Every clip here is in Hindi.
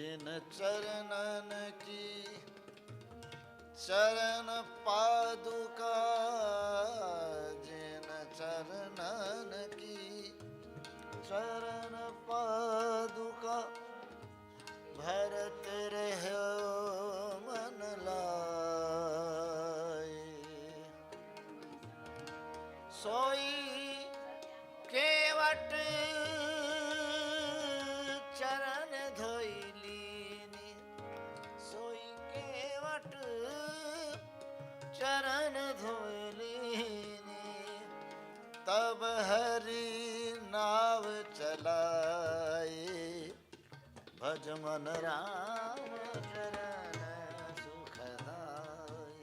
जिन चरणन की चरण पादुका, जिन चरणन की चरण पादुका, भरत रहो मन लाए। सोई केवट चरण धोइलीनी, सोई केवट चरण धोइलीनी, तब हरि नाव चलाए। भज मन राम चरण सुखदाई।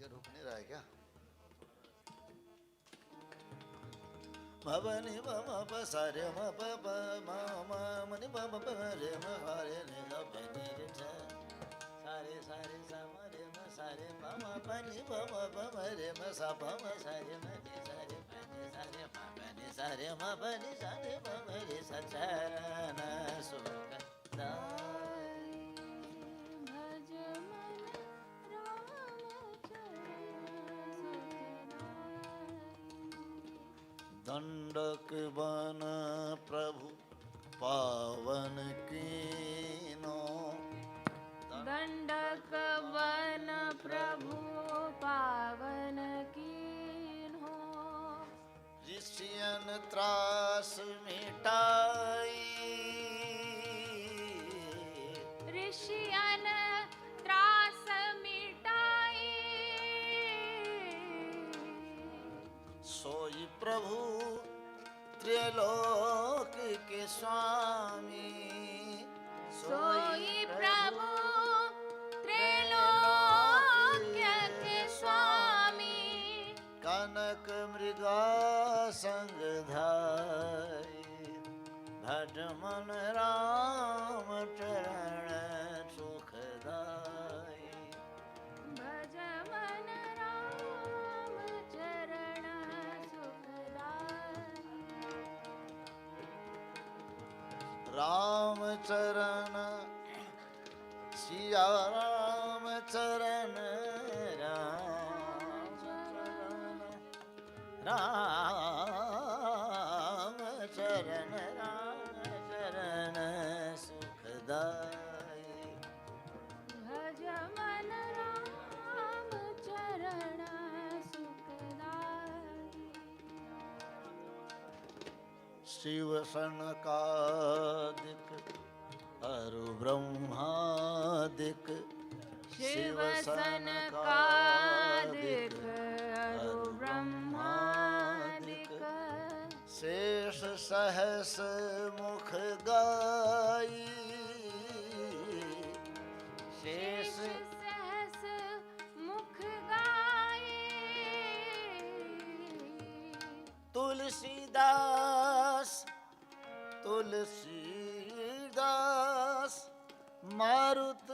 ये रुक नहीं रहा है क्या? मबनी बम प सारे म प प म म मनि ब ब प रे म रे नि ग प नि रे सा सारे सारे सा म रे म सारे म म प नि ब म प म रे म सा प म सारे म नि सारे प नि सारे म प नि सारे म प नि सारे प म रे सा चरण सुखदाई। भज मन राम चरण सुखदाई। दंडक बन प्रभु पावन कीनो, दंडक वन प्रभु पावन कीन्हो। ऋषियन त्रास मिटाई, ऋषियन त्रास मिटाई। सोई प्रभु त्रिलोक के स्वामी, सोई प्रभु त्रैलोक्य के स्वामी। कनक मृगा संग धाई, भज मन राम चरण सुखदाई। भज मन राम चरण सुखदाई। राम चरण सिया राम चरण, राम चरण राम चरण, राम चरण सुखदाई। भज मन राम चरण सुखदाई। शिव सनकादिक अरु ब्रह्मादिक, शिव सनकादिक अरु ब्रह्मादिक। शेष सहस मुख गाई, शेष सहस मुख गाए। तुलसीदास तुलसीदास मारुत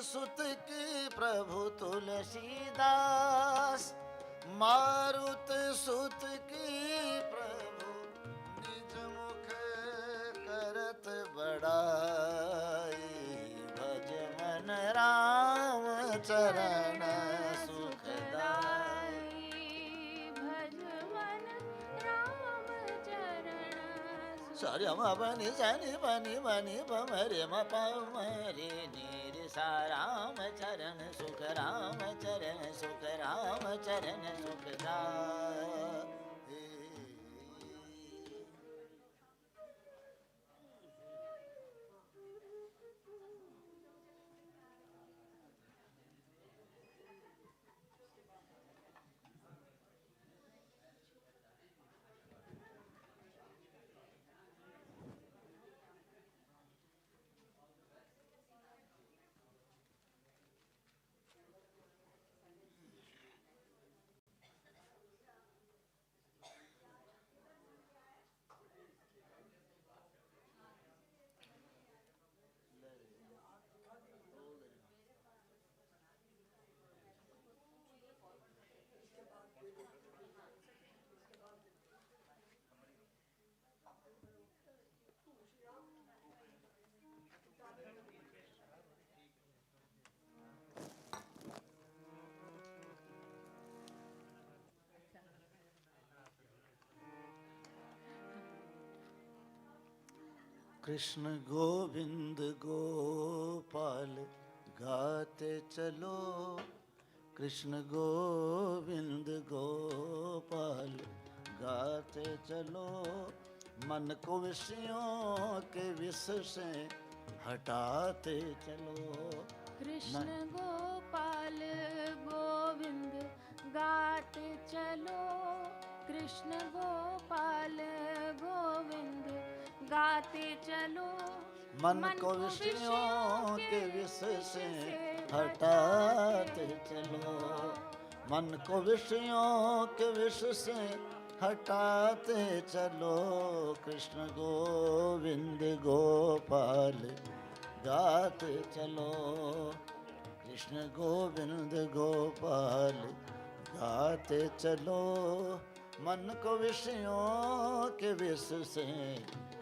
सुत की प्रभु तुलसीदास, मारुत सुत की प्रभु निज मुख करत बड़ाई। भज मन राम चरण सुखदाई। भज मन राम चरण सारे म बनि सनि बनि बनि बम रे म प म रे नि रे सा। राम चरण सुख, राम चरण सुख, राम चरण सुखदाई। कृष्ण गोविंद गोपाल गाते चलो, कृष्ण गोविंद गोपाल गाते चलो, मन को विषयों के विष से हटाते चलो। कृष्ण गोपाल गोविंद गाते चलो, कृष्ण गोपाल गोविंद गाते चलो, मन को विषयों के विष से हटाते चलो, मन को विषयों के विष से हटाते चलो, कृष्ण गोविंद गोपाल गाते चलो, कृष्ण गोविंद गोपाल गाते चलो, मन को विषयों के विष से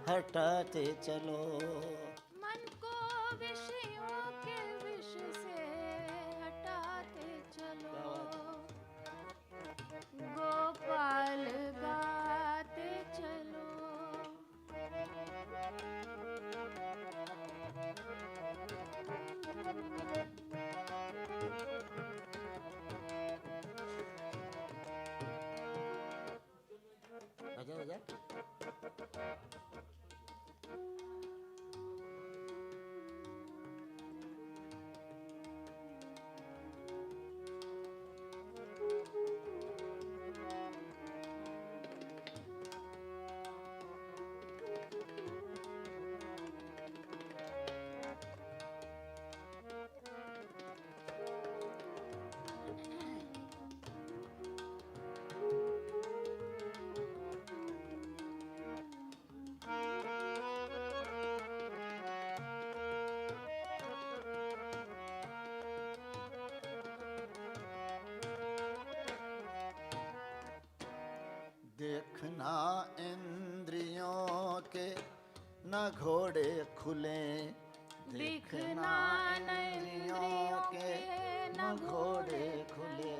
हटाते चलो। मन को विषयों के विष से हटाते चलो, गोपाल गाते चलो। बजा बजा। देखना इंद्रियों के न घोड़े खुले, देखना इंद्रियों के न घोड़े खुले,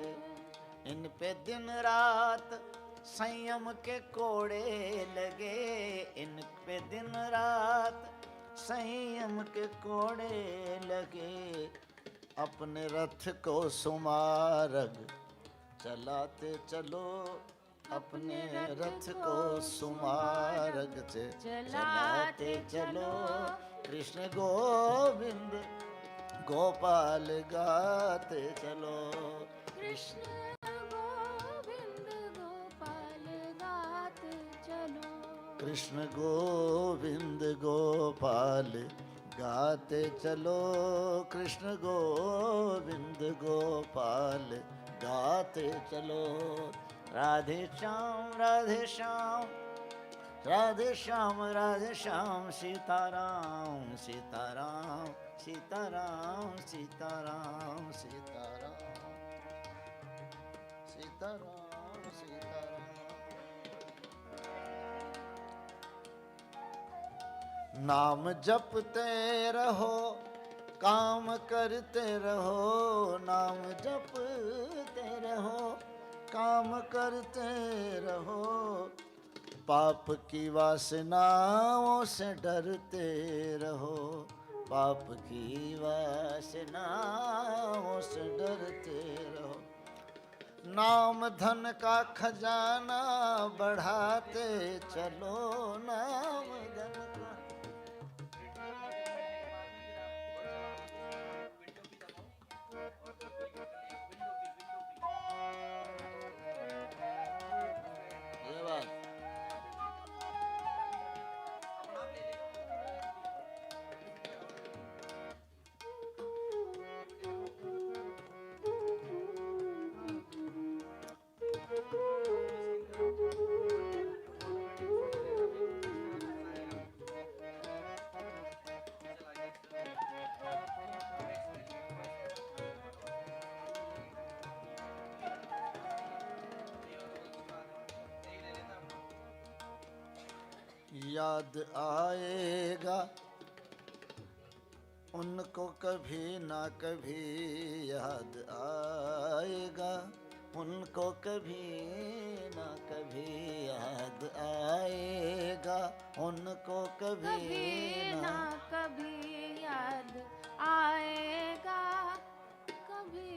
इन पे दिन रात संयम के कोड़े लगे, इन पे दिन रात संयम के कोड़े लगे, अपने रथ को सुमार्ग चलाते चलो, अपने रथ को सुमार्ग से चलाते चलो, कृष्ण गोविंद गोपाल गाते चलो, कृष्ण गोविंद गोपाल गाते चलो, कृष्ण गोविंद गोपाल गाते चलो, कृष्ण गोविंद गोपाल गाते चलो। राधे श्याम राधे श्याम राधे श्याम राधे श्याम, सीताराम सीताराम सीताराम सीताराम सीताराम सीताराम सीताराम। नाम जपते रहो काम करते रहो, नाम जपते रहो काम करते रहो, पाप की वासनाओं से डरते रहो, पाप की वासनाओं से डरते रहो, नाम धन का खजाना बढ़ाते चलो, नाम धन का। ये बात याद आएगा उनको कभी ना कभी, याद आएगा उनको कभी ना कभी याद आएगा, उनको कभी कभी ना ना कभी याद आएगा, कभी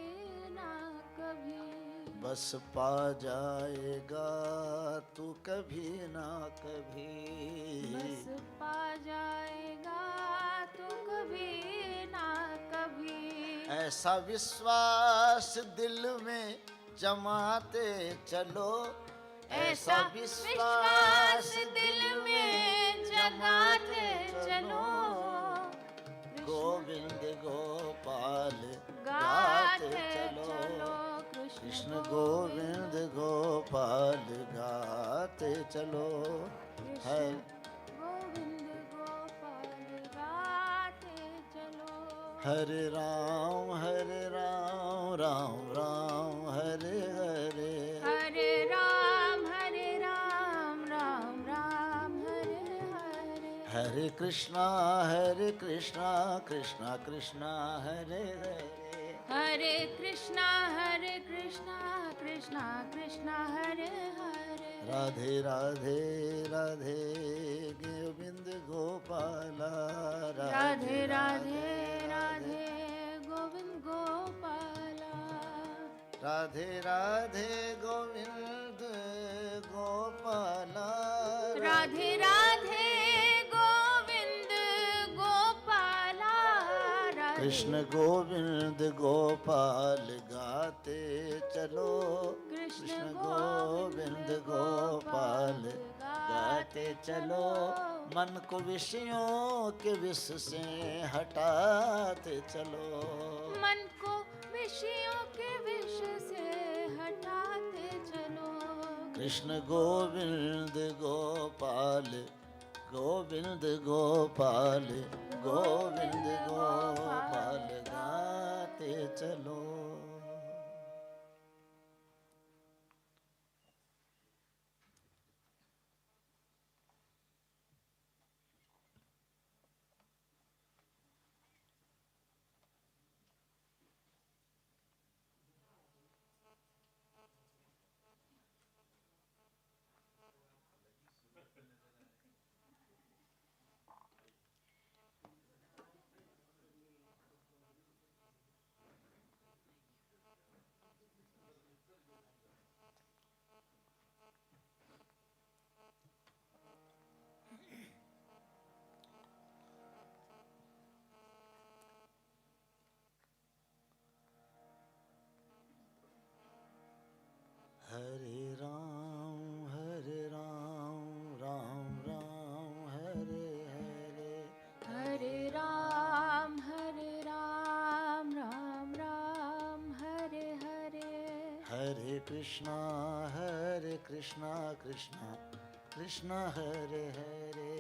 ना कभी बस पा जाएगा तू कभी ना कभी। बस पा जाएगा तो कभी ना कभी। ऐसा विश्वास दिल में जमाते चलो, ऐसा विश्वास दिल में जगाते चलो, गोविंद गोपाल गाते गाते चलो, चलो, कृष्ण गोविंद गोपाल गाते चलो। है गोविंद गोपाल गाते चलो। हरे राम राम राम हरे हरे, हरे राम राम राम हरे हरे। हरे कृष्णा कृष्णा कृष्णा हरे हरे, हरे कृष्णा कृष्णा कृष्णा हरे हरे। राधे राधे राधे गोविंद गोपाला, राधे राधे राधे गोविंद गोपाला। राधे राधे गोविंद गोपाला, राधे राधे गोविंद गोपाला। कृष्ण गोविंद गोपाल गाते चलो, कृष्ण गोविंद गोपाल गाते चलो, मन को विषयों के विष से हटाते चलो, मन को विषयों के विष से हटाते चलो। कृष्ण गोविंद गोपाल गोविंद गोपाल गोविंद गोपाल गाते चलो। हरे राम राम राम हरे हरे, हरे राम राम राम हरे हरे। हरे कृष्णा कृष्णा कृष्णा हरे हरे,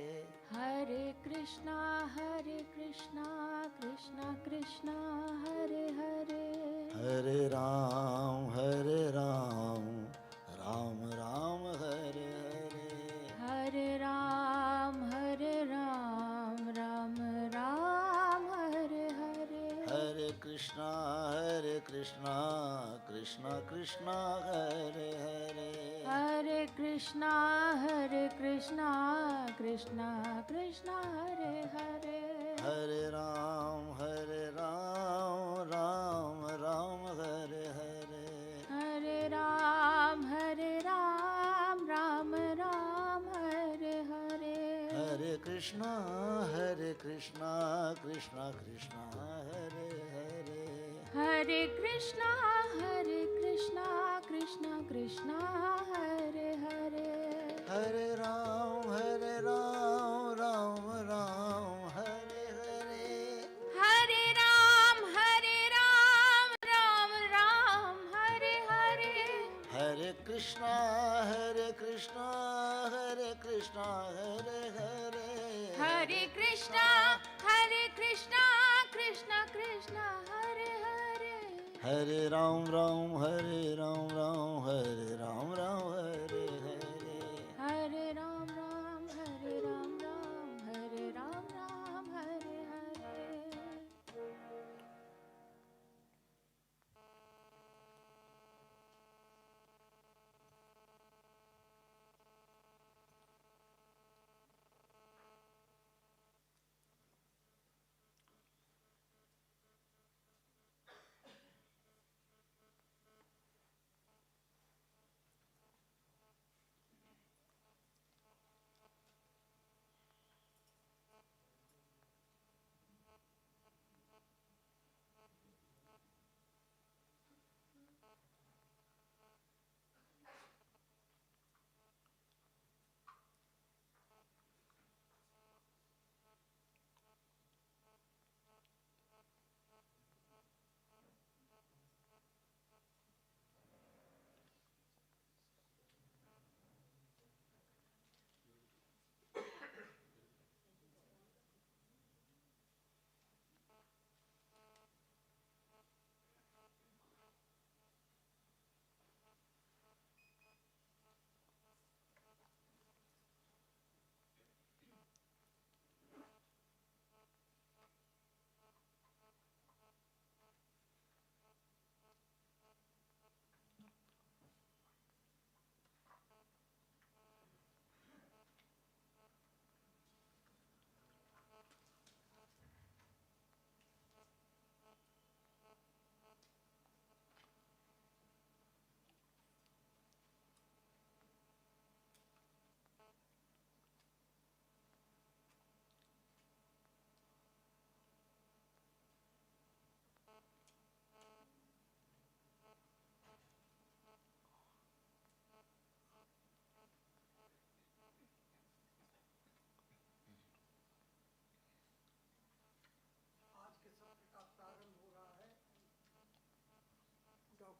हरे कृष्णा कृष्णा कृष्णा हरे हरे। हरे राम राम राम हरे हरे, हरे राम राम हरे हरे। हरे कृष्णा कृष्णा कृष्णा हरे हरे, हरे कृष्णा कृष्णा कृष्णा हरे हरे। हरे राम राम हरे हरे, हरे राम राम हरे हरे। हरे कृष्णा कृष्णा हरे हरे, हरे कृष्णा कृष्णा हरे हरे। हरे राम राम हरे हरे, हरे राम राम हरे हरे। हरे कृष्णा कृष्णा हरे हरे, हरे कृष्णा कृष्णा हरे हरे। हरे राम हरे राम हरे राम हरे हरे, हरे राम हरे राम हरे राम हरे हरे।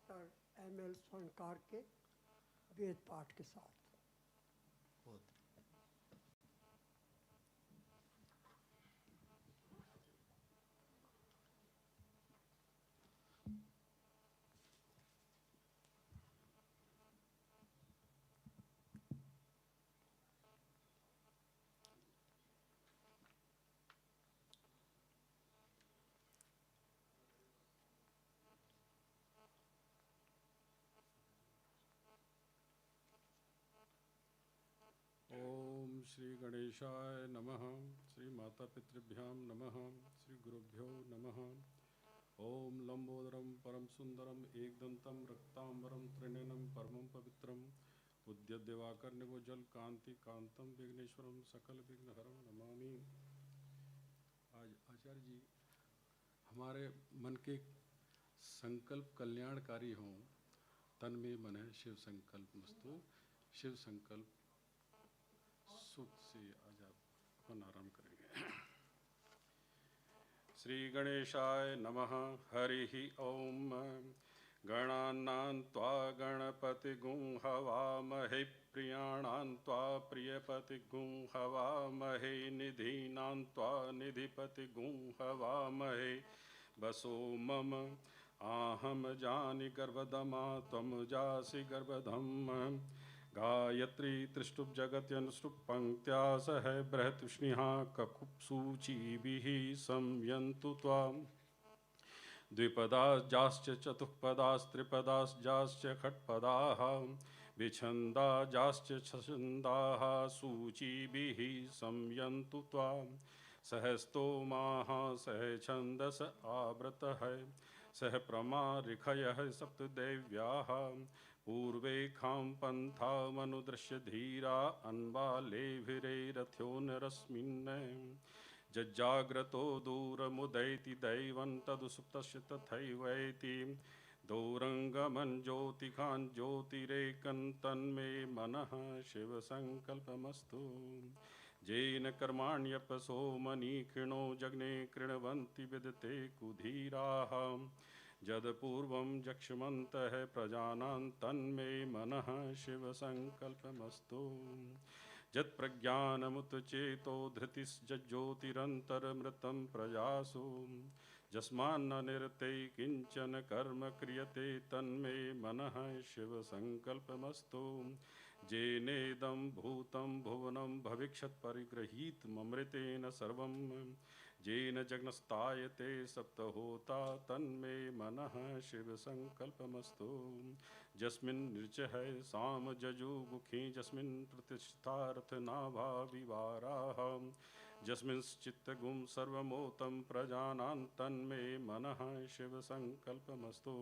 Doctor M L. स्वर्णकार के वेद पाठ के साथ। बहुत ओम श्री गणेशाय नमः। श्री माता पितृभ्यां नमः। श्री गुरुभ्यो नमः। ओम लंबोदरम परम सुंदरम एकदंतम रक्तांबरम त्रिनयनम परमं पवित्रम उद्यत दिवाकर निवोज्जल कांति कांतम विघ्नेश्वरम सकल विघ्नहरम नमामि। आज आचार्य जी हमारे मन के संकल्प कल्याणकारी हों। तन में मन है शिव संकल्प मस्तु। शिव संकल्प सुख से आज आप अपन आराम करेंगे। श्री गणेशाय नमः। हरि ओम। गणानां त्वा गणपतिगुं हवामहे प्रियाणां त्वा प्रियपतिगुं हवामहे निधीनां त्वा निधिपतिगुं हवामहे वसो मम आहम जानि गर्भदमा त्वं जासि गर्भधम् गायत्री त्रिष्टुप जगत्यनुष्टुप पंक्त्या सह बृहतुष्णिहा ककुप्सूचिभिः संयन्तु त्वाम् द्विपदाश्च चतुःपदास्त्रिपदाश्च खट्पदाः विछन्दाश्च छन्दाः सूचिभिः संयन्तु त्वाम् सहस्तोमाः सह छन्दस आवृतः सह प्रमारिखयः सप्तदेव्याः पूर्वे खां पन्थामनुदृश्य धीरा अन्वालेभिरेरथ्यो नरस्मिन् जज्जाग्रतो दूरमुदैति दैवं तदुसुप्तस्य तथैवैति दौरङ्गमन् ज्योतिकान् ज्योतिरेकं तन्मे मनः शिवसङ्कल्पमस्तु येन कर्माण्यपसो मनीकृणो जग्ने कृण्वन्ति विदते कुधीराः यद्पूर्वं जक्ष्मन्तः प्रजानां तन्मे मनः शिवसङ्कल्पमस्तु यत्प्रज्ञानमुतचेतो धृतिश्ज्योतिरन्तर्मृतं प्रजासु यस्मान्न निरते किञ्चन कर्म क्रियते तन्मे मनः शिवसङ्कल्पमस्तु येनेदं भूतं भुवनं भविष्यत् परिगृहीतममृतेन सर्वं येन जग्नस्तायते सप्तहोता तन्मे मनः शिवसङ्कल्पमस्तु यस्मिन् ऋचः साम जजुगुखी यस्मिन् प्रतिष्ठा रथनाभा विवाराः यस्मिंश्चित्तगुं सर्वमोतं प्रजानां तन्मे मनः शिवसङ्कल्पमस्तु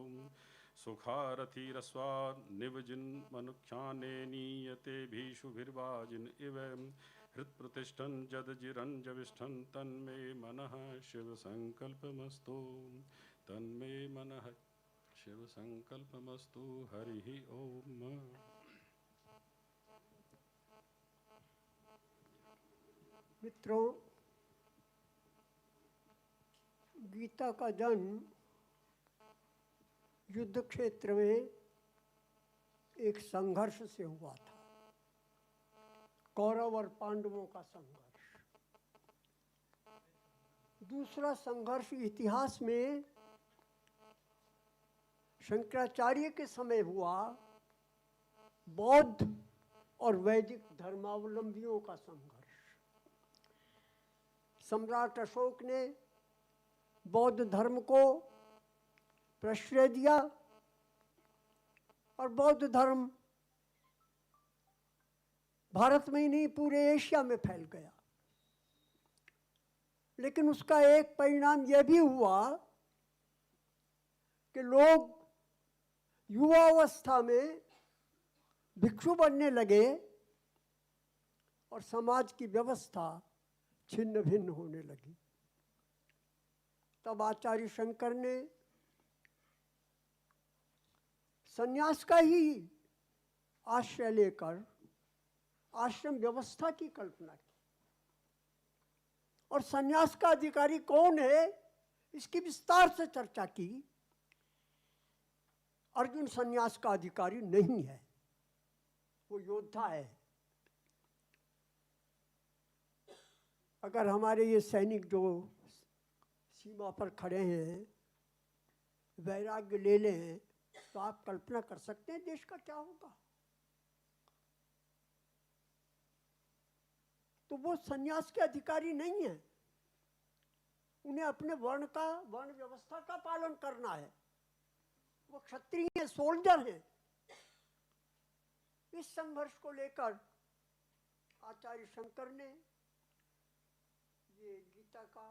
सुखारथिरस्वा निवजिन्मनुख्याने नीयते भीषुभिर्वाजिन इव हृत्प्रतिष्ठन् जदजिरञ्जविष्ठन् तन्मे मनः शिवसङ्कल्पमस्तु तन्मे मनः शिवसङ्कल्पमस्तु। हरिः ओम। मित्रों, गीता का जन्म युद्ध क्षेत्र में एक संघर्ष से हुआ था, कौरव और पांडवों का संघर्ष। दूसरा संघर्ष इतिहास में शंकराचार्य के समय हुआ, बौद्ध और वैदिक धर्मावलंबियों का संघर्ष। सम्राट अशोक ने बौद्ध धर्म को प्रश्रय दिया और बौद्ध धर्म भारत में ही नहीं पूरे एशिया में फैल गया। लेकिन उसका एक परिणाम यह भी हुआ कि लोग युवावस्था में भिक्षु बनने लगे और समाज की व्यवस्था छिन्न भिन्न होने लगी। तब आचार्य शंकर ने संन्यास का ही आश्रय लेकर आश्रम व्यवस्था की कल्पना की और संन्यास का अधिकारी कौन है इसकी विस्तार से चर्चा की अर्जुन संन्यास का अधिकारी नहीं है, वो योद्धा है। अगर हमारे ये सैनिक जो सीमा पर खड़े हैं वैराग्य ले लें तो आप कल्पना कर सकते हैं देश का क्या होगा। तो वो संन्यास के अधिकारी नहीं है, उन्हें अपने वर्ण व्यवस्था का पालन करना है। वो क्षत्रिय सोल्जर हैं। इस संघर्ष को लेकर आचार्य शंकर ने ये गीता का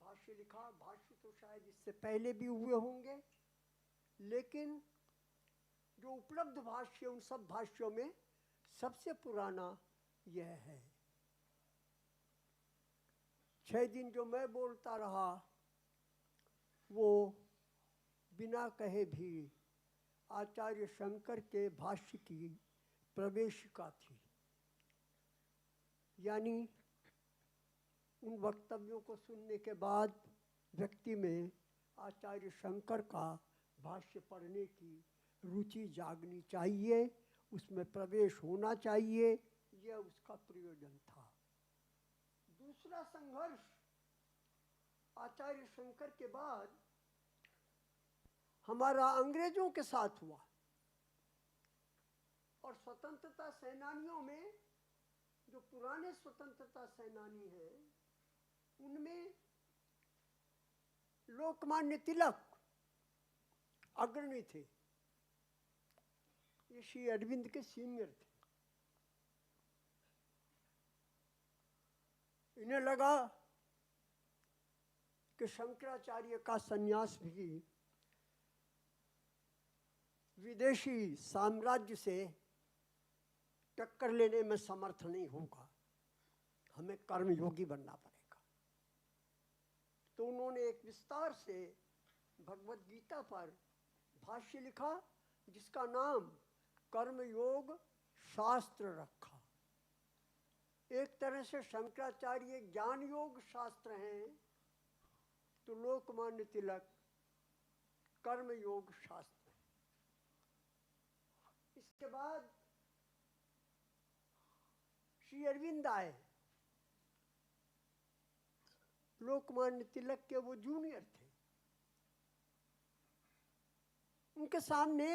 भाष्य लिखा। भाष्य तो शायद इससे पहले भी हुए होंगे, लेकिन जो उपलब्ध भाष्य उन सब भाष्यों में सबसे पुराना यह है। 6 दिन जो मैं बोलता रहा वो बिना कहे भी आचार्य शंकर के भाष्य की प्रवेशिका थी, यानी उन वक्तव्यों को सुनने के बाद व्यक्ति में आचार्य शंकर का भाष्य पढ़ने की रुचि जागनी चाहिए, उसमें प्रवेश होना चाहिए, यह उसका प्रयोजन था। दूसरा संघर्ष आचार्य शंकर के बाद हमारा अंग्रेजों के साथ हुआ, और स्वतंत्रता सेनानियों में जो पुराने स्वतंत्रता सेनानी हैं उनमें लोकमान्य तिलक अग्रणी थे। ये श्री अरविंद के सीनियर थे। इन्हें लगा कि शंकराचार्य का सन्यास भी विदेशी साम्राज्य से टक्कर लेने में समर्थ नहीं होगा, हमें कर्मयोगी बनना पड़ेगा। तो उन्होंने एक विस्तार से भगवद गीता पर भाष्य लिखा जिसका नाम कर्मयोग शास्त्र रखा। एक तरह से शंकराचार्य ज्ञान योग शास्त्र हैं, तो लोकमान्य तिलक कर्मयोग शास्त्र। इसके बाद श्री अरविंद आए। लोकमान्य तिलक के वो जूनियर थे। उनके सामने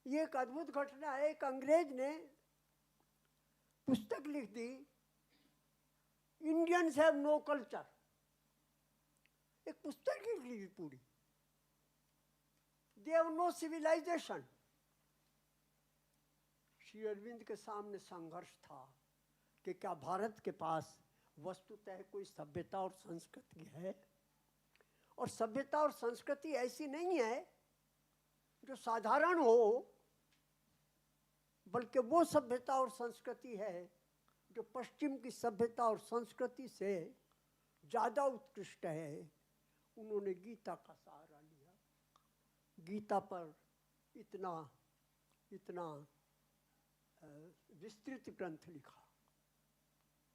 ये एक अद्भुत घटना है। एक अंग्रेज ने पुस्तक लिख दी, इंडियंस हैव नो कल्चर। एक पुस्तक लिख ली पूरी, they have no civilization. Shri Aurobindo के सामने संघर्ष था कि क्या भारत के पास वस्तुतः कोई सभ्यता और संस्कृति है, और सभ्यता और संस्कृति ऐसी नहीं है जो साधारण हो, बल्कि वो सभ्यता और संस्कृति है जो पश्चिम की सभ्यता और संस्कृति से ज़्यादा उत्कृष्ट है। उन्होंने गीता का सहारा लिया, गीता पर इतना विस्तृत ग्रंथ लिखा,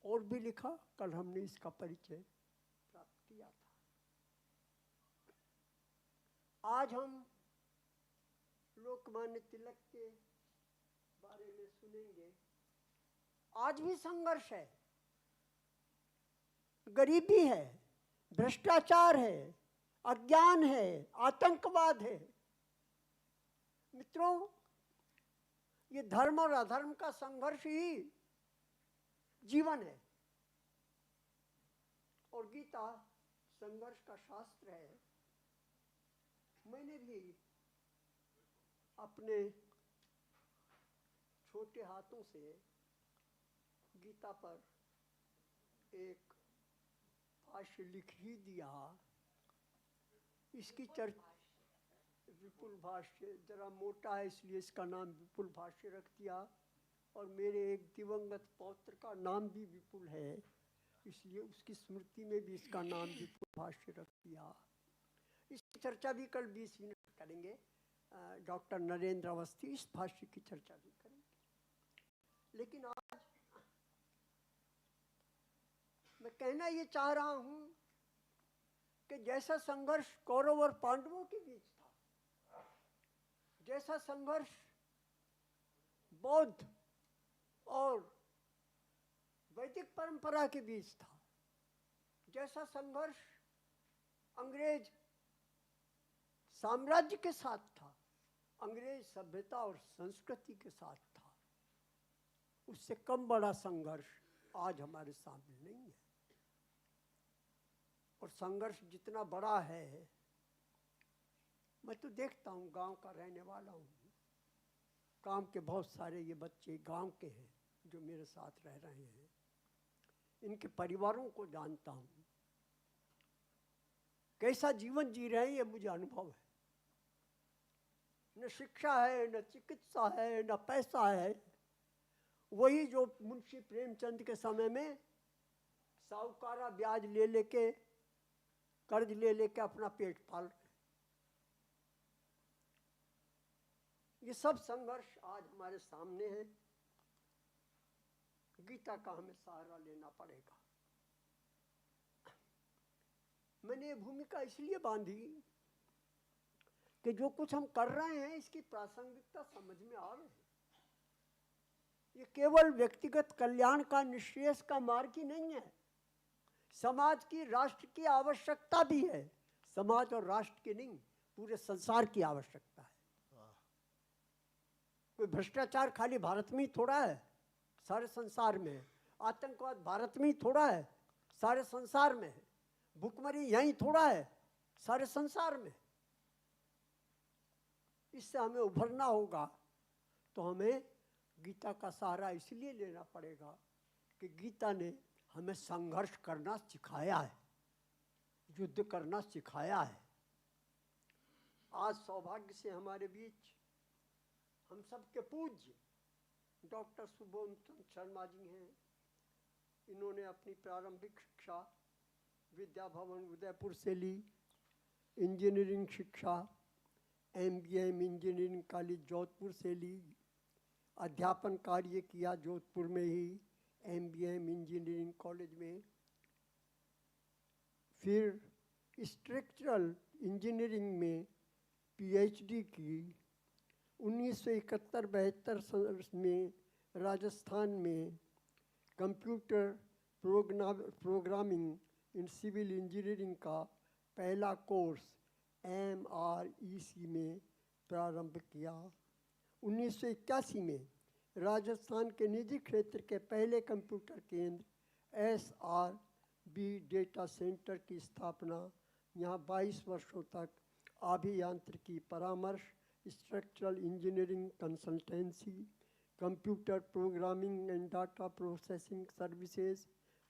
और भी लिखा। कल हमने इसका परिचय प्राप्त किया था। आज हम लोकमान्य तिलक के बारे में सुनेंगे। आज भी संघर्ष है, गरीबी है, भ्रष्टाचार है, अज्ञान है, आतंकवाद है। मित्रों, ये धर्म और अधर्म का संघर्ष ही जीवन है, और गीता संघर्ष का शास्त्र है। मैंने भी अपने छोटे हाथों से गीता पर एक भाष्य लिख ही दिया। इसकी चर्चा विपुल भाष्य जरा मोटा है, इसलिए इसका नाम विपुल भाष्य रख दिया, और मेरे एक दिवंगत पौत्र का नाम भी विपुल है, इसलिए उसकी स्मृति में भी इसका नाम विपुल भाष्य रख दिया। इसकी चर्चा भी कल 20 मिनट करेंगे। डॉक्टर नरेंद्र अवस्थी इस भाष्य की चर्चा भी करेंगे। लेकिन आज मैं कहना ये चाह रहा हूँ कि जैसा संघर्ष कौरव और पांडवों के बीच था, जैसा संघर्ष बौद्ध और वैदिक परंपरा के बीच था, जैसा संघर्ष अंग्रेज साम्राज्य के साथ था, अंग्रेज सभ्यता और संस्कृति के साथ था, उससे कम बड़ा संघर्ष आज हमारे सामने नहीं है। और संघर्ष जितना बड़ा है, मैं तो देखता हूँ, गांव का रहने वाला हूँ, गांव के बहुत सारे ये बच्चे गांव के हैं जो मेरे साथ रह रहे हैं, इनके परिवारों को जानता हूँ, कैसा जीवन जी रहे हैं ये मुझे अनुभव है। न शिक्षा है, न चिकित्सा है, न पैसा है। वही जो मुंशी प्रेमचंद के समय में साहूकारा ब्याज ले लेके, कर्ज ले लेके अपना पेट पाल रहे। ये सब संघर्ष आज हमारे सामने है। गीता का हमें सहारा लेना पड़ेगा। मैंने ये भूमिका इसलिए बांधी कि जो कुछ हम कर रहे हैं इसकी प्रासंगिकता समझ में आ रही है। ये केवल व्यक्तिगत कल्याण का, निःश्रेयस का मार्ग ही नहीं है, समाज की, राष्ट्र की आवश्यकता भी है। समाज और राष्ट्र की नहीं, पूरे संसार की आवश्यकता है। कोई भ्रष्टाचार खाली भारत में ही थोड़ा है, सारे संसार में है। आतंकवाद भारत में ही थोड़ा है, सारे संसार में है। भुखमरी यहीं थोड़ा है, सारे संसार में। इससे हमें उभरना होगा तो हमें गीता का सहारा इसलिए लेना पड़ेगा कि गीता ने हमें संघर्ष करना सिखाया है, युद्ध करना सिखाया है। आज सौभाग्य से हमारे बीच हम सबके पूज्य डॉक्टर सुबोध चंद्र शर्मा जी हैं। इन्होंने अपनी प्रारंभिक शिक्षा विद्या भवन उदयपुर से ली, इंजीनियरिंग शिक्षा MBM इंजीनियरिंग कॉलेज जोधपुर से ली, अध्यापन कार्य किया जोधपुर में ही MBM इंजीनियरिंग कॉलेज में। फिर स्ट्रक्चरल इंजीनियरिंग में PhD की। 1971-72 में राजस्थान में computer programming in civil engineering का पहला कोर्स MREC में प्रारंभ किया। 1981 में राजस्थान के निजी क्षेत्र के पहले कंप्यूटर केंद्र SRB डेटा सेंटर की स्थापना। यहाँ 22 वर्षों तक अभियांत्रिकी परामर्श, structural engineering consultancy, computer programming and data processing services,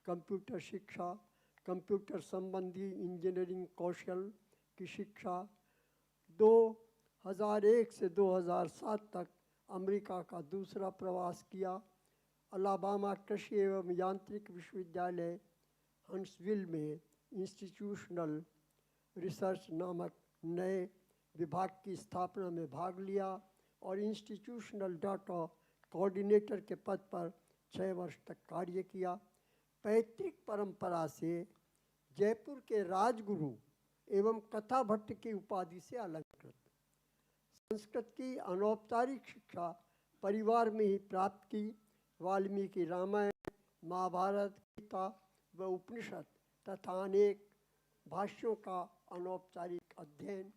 computer शिक्षा, कंप्यूटर संबंधी इंजीनियरिंग कौशल की शिक्षा। 2001 से 2007 तक अमेरिका का दूसरा प्रवास किया। अलाबामा कृषि एवं यांत्रिक विश्वविद्यालय हंट्सविल में इंस्टीट्यूशनल रिसर्च नामक नए विभाग की स्थापना में भाग लिया और इंस्टीट्यूशनल डाटा कोऑर्डिनेटर के पद पर 6 वर्ष तक कार्य किया। पैतृक परंपरा से जयपुर के राजगुरु एवं कथा भट्ट की उपाधि से अलंकृत। संस्कृत की अनौपचारिक शिक्षा परिवार में ही प्राप्त की। वाल्मीकि रामायण, महाभारत, गीता व उपनिषद तथा अनेक भाष्यों का अनौपचारिक अध्ययन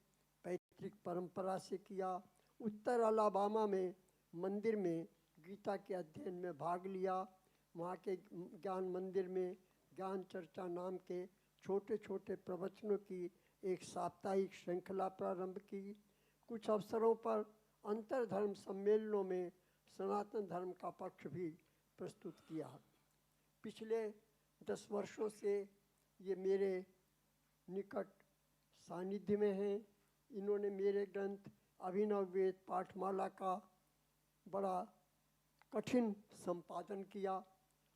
पैतृक परंपरा से किया। उत्तर अलाबामा में मंदिर में गीता के अध्ययन में भाग लिया। वहाँ के ज्ञान मंदिर में ज्ञान चर्चा नाम के छोटे छोटे प्रवचनों की एक साप्ताहिक श्रृंखला प्रारंभ की। कुछ अवसरों पर अंतरधर्म सम्मेलनों में सनातन धर्म का पक्ष भी प्रस्तुत किया। पिछले 10 वर्षों से ये मेरे निकट सानिध्य में हैं। इन्होंने मेरे ग्रंथ अभिनव वेद पाठमाला का बड़ा कठिन संपादन किया।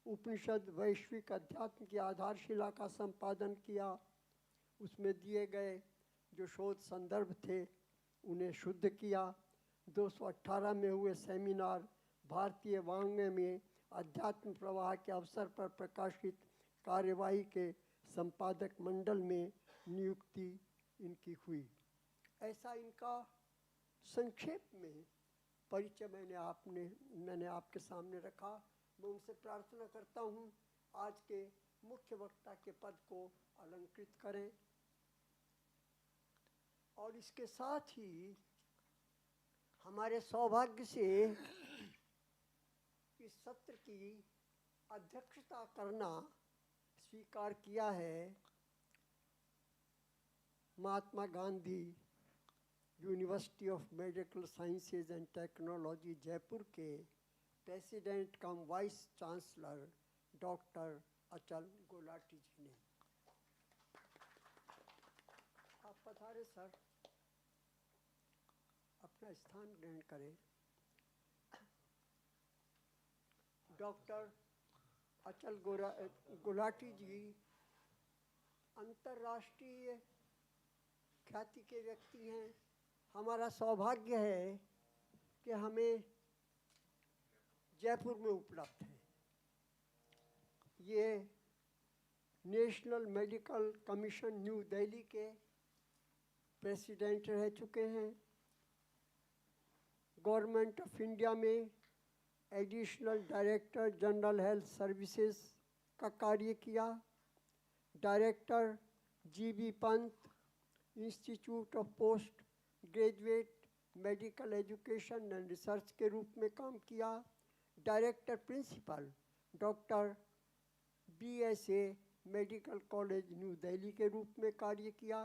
उपनिषद वैश्विक अध्यात्म की आधारशिला का संपादन किया। उसमें दिए गए जो शोध संदर्भ थे उन्हें शुद्ध किया। 218 में हुए सेमिनार भारतीय वाङ्मय में अध्यात्म प्रवाह के अवसर पर प्रकाशित कार्यवाही के संपादक मंडल में नियुक्ति इनकी हुई। ऐसा इनका संक्षेप में परिचय मैंने आपके सामने रखा। मैं उनसे प्रार्थना करता हूँ आज के मुख्य वक्ता के पद को अलंकृत करें। और इसके साथ ही हमारे सौभाग्य से इस सत्र की अध्यक्षता करना स्वीकार किया है Mahatma Gandhi university of medical sciences and technology Jaipur के president cum vice chancellor doctor Achal Gulati जी ने। आप पधारे सर, अपना स्थान ग्रहण करें। डॉक्टर अचल गुलाटी जी अंतर्राष्ट्रीय ख्याति के व्यक्ति हैं। हमारा सौभाग्य है कि हमें जयपुर में उपलब्ध है। ये National Medical Commission New Delhi के प्रेसिडेंट रह चुके हैं। गवर्नमेंट ऑफ इंडिया में additional director general health services का कार्य किया। Director GB Pant Institute of Post Graduate Medical Education and Research के रूप में काम किया। Director principal doctor BSA Medical College New Delhi के रूप में कार्य किया।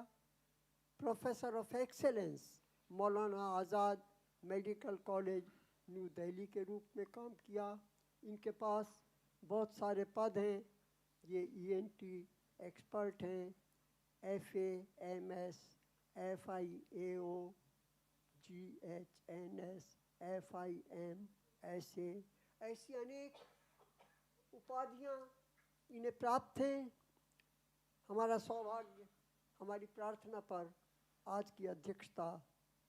Professor of excellence Maulana Azad Medical College New Delhi के रूप में काम किया। इनके पास बहुत सारे पद हैं। ये ENT एक्सपर्ट हैं, FA, MS, FIAO, GHNS, FIM, SA, ऐसी अनेक उपाधियाँ इन्हें प्राप्त हैं। हमारा सौभाग्य, हमारी प्रार्थना पर आज की अध्यक्षता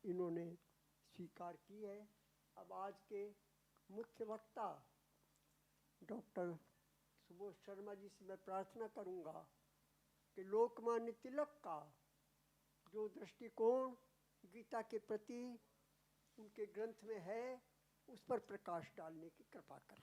इन्होंने स्वीकार की है। अब आज के मुख्य वक्ता डॉक्टर सुबोध शर्मा जी से मैं प्रार्थना करूंगा कि लोकमान्य तिलक का जो दृष्टिकोण गीता के प्रति उनके ग्रंथ में है उस पर प्रकाश डालने की कृपा करें।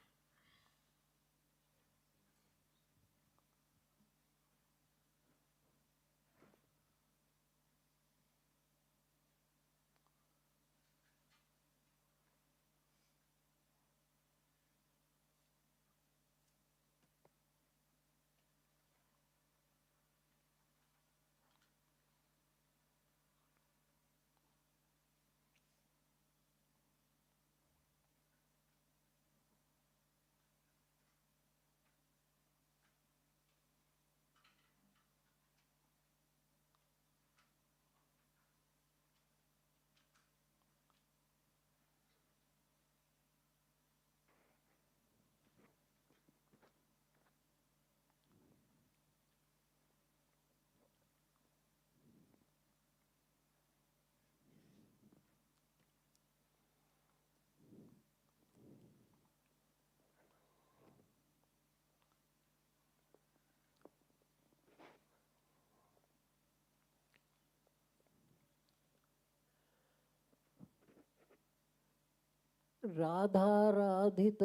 राधाराधितमाराध्यं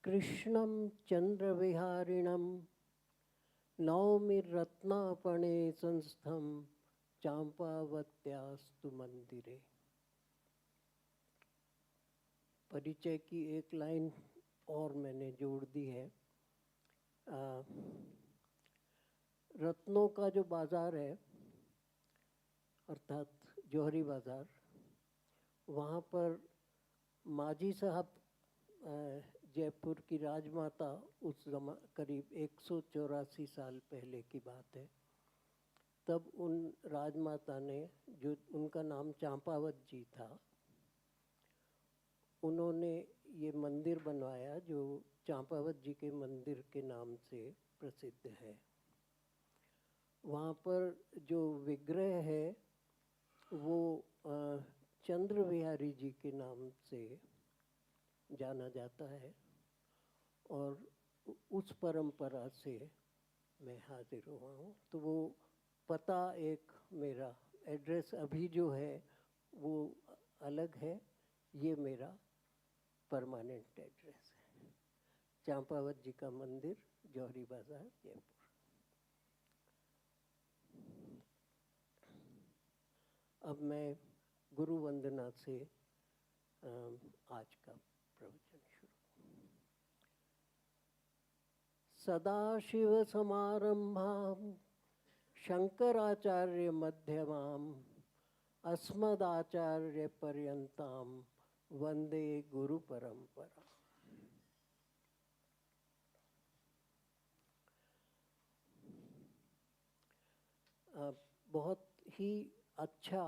कृष्णं चन्द्रविहारिणं नौमि रत्नापणे संस्थं चांपावत्यास्तु मंदिरे। परिचय की एक लाइन और मैंने जोड़ दी है। रत्नों का जो बाज़ार है अर्थात जौहरी बाज़ार, वहाँ पर माजी साहब जयपुर की राजमाता उस करीब 184 साल पहले की बात है, तब उन राजमाता ने, जो उनका नाम चंपावत जी था, उन्होंने ये मंदिर बनवाया जो चंपावत जी के मंदिर के नाम से प्रसिद्ध है। वहाँ पर जो विग्रह है वो चंद्र विहारी जी के नाम से जाना जाता है और उस परंपरा से मैं हाजिर हुआ हूँ। तो वो पता एक मेरा एड्रेस अभी जो है वो अलग है, ये मेरा परमानेंट एड्रेस है, चंपावत जी का मंदिर, जौहरी बाजार, जयपुर। अब मैं गुरु वंदना से आज का प्रवचन शुरू। सदाशिव समारंभां शंकराचार्य मध्यमाम् अस्मदाचार्य पर्यंतां वंदे गुरु परंपरा। बहुत ही अच्छा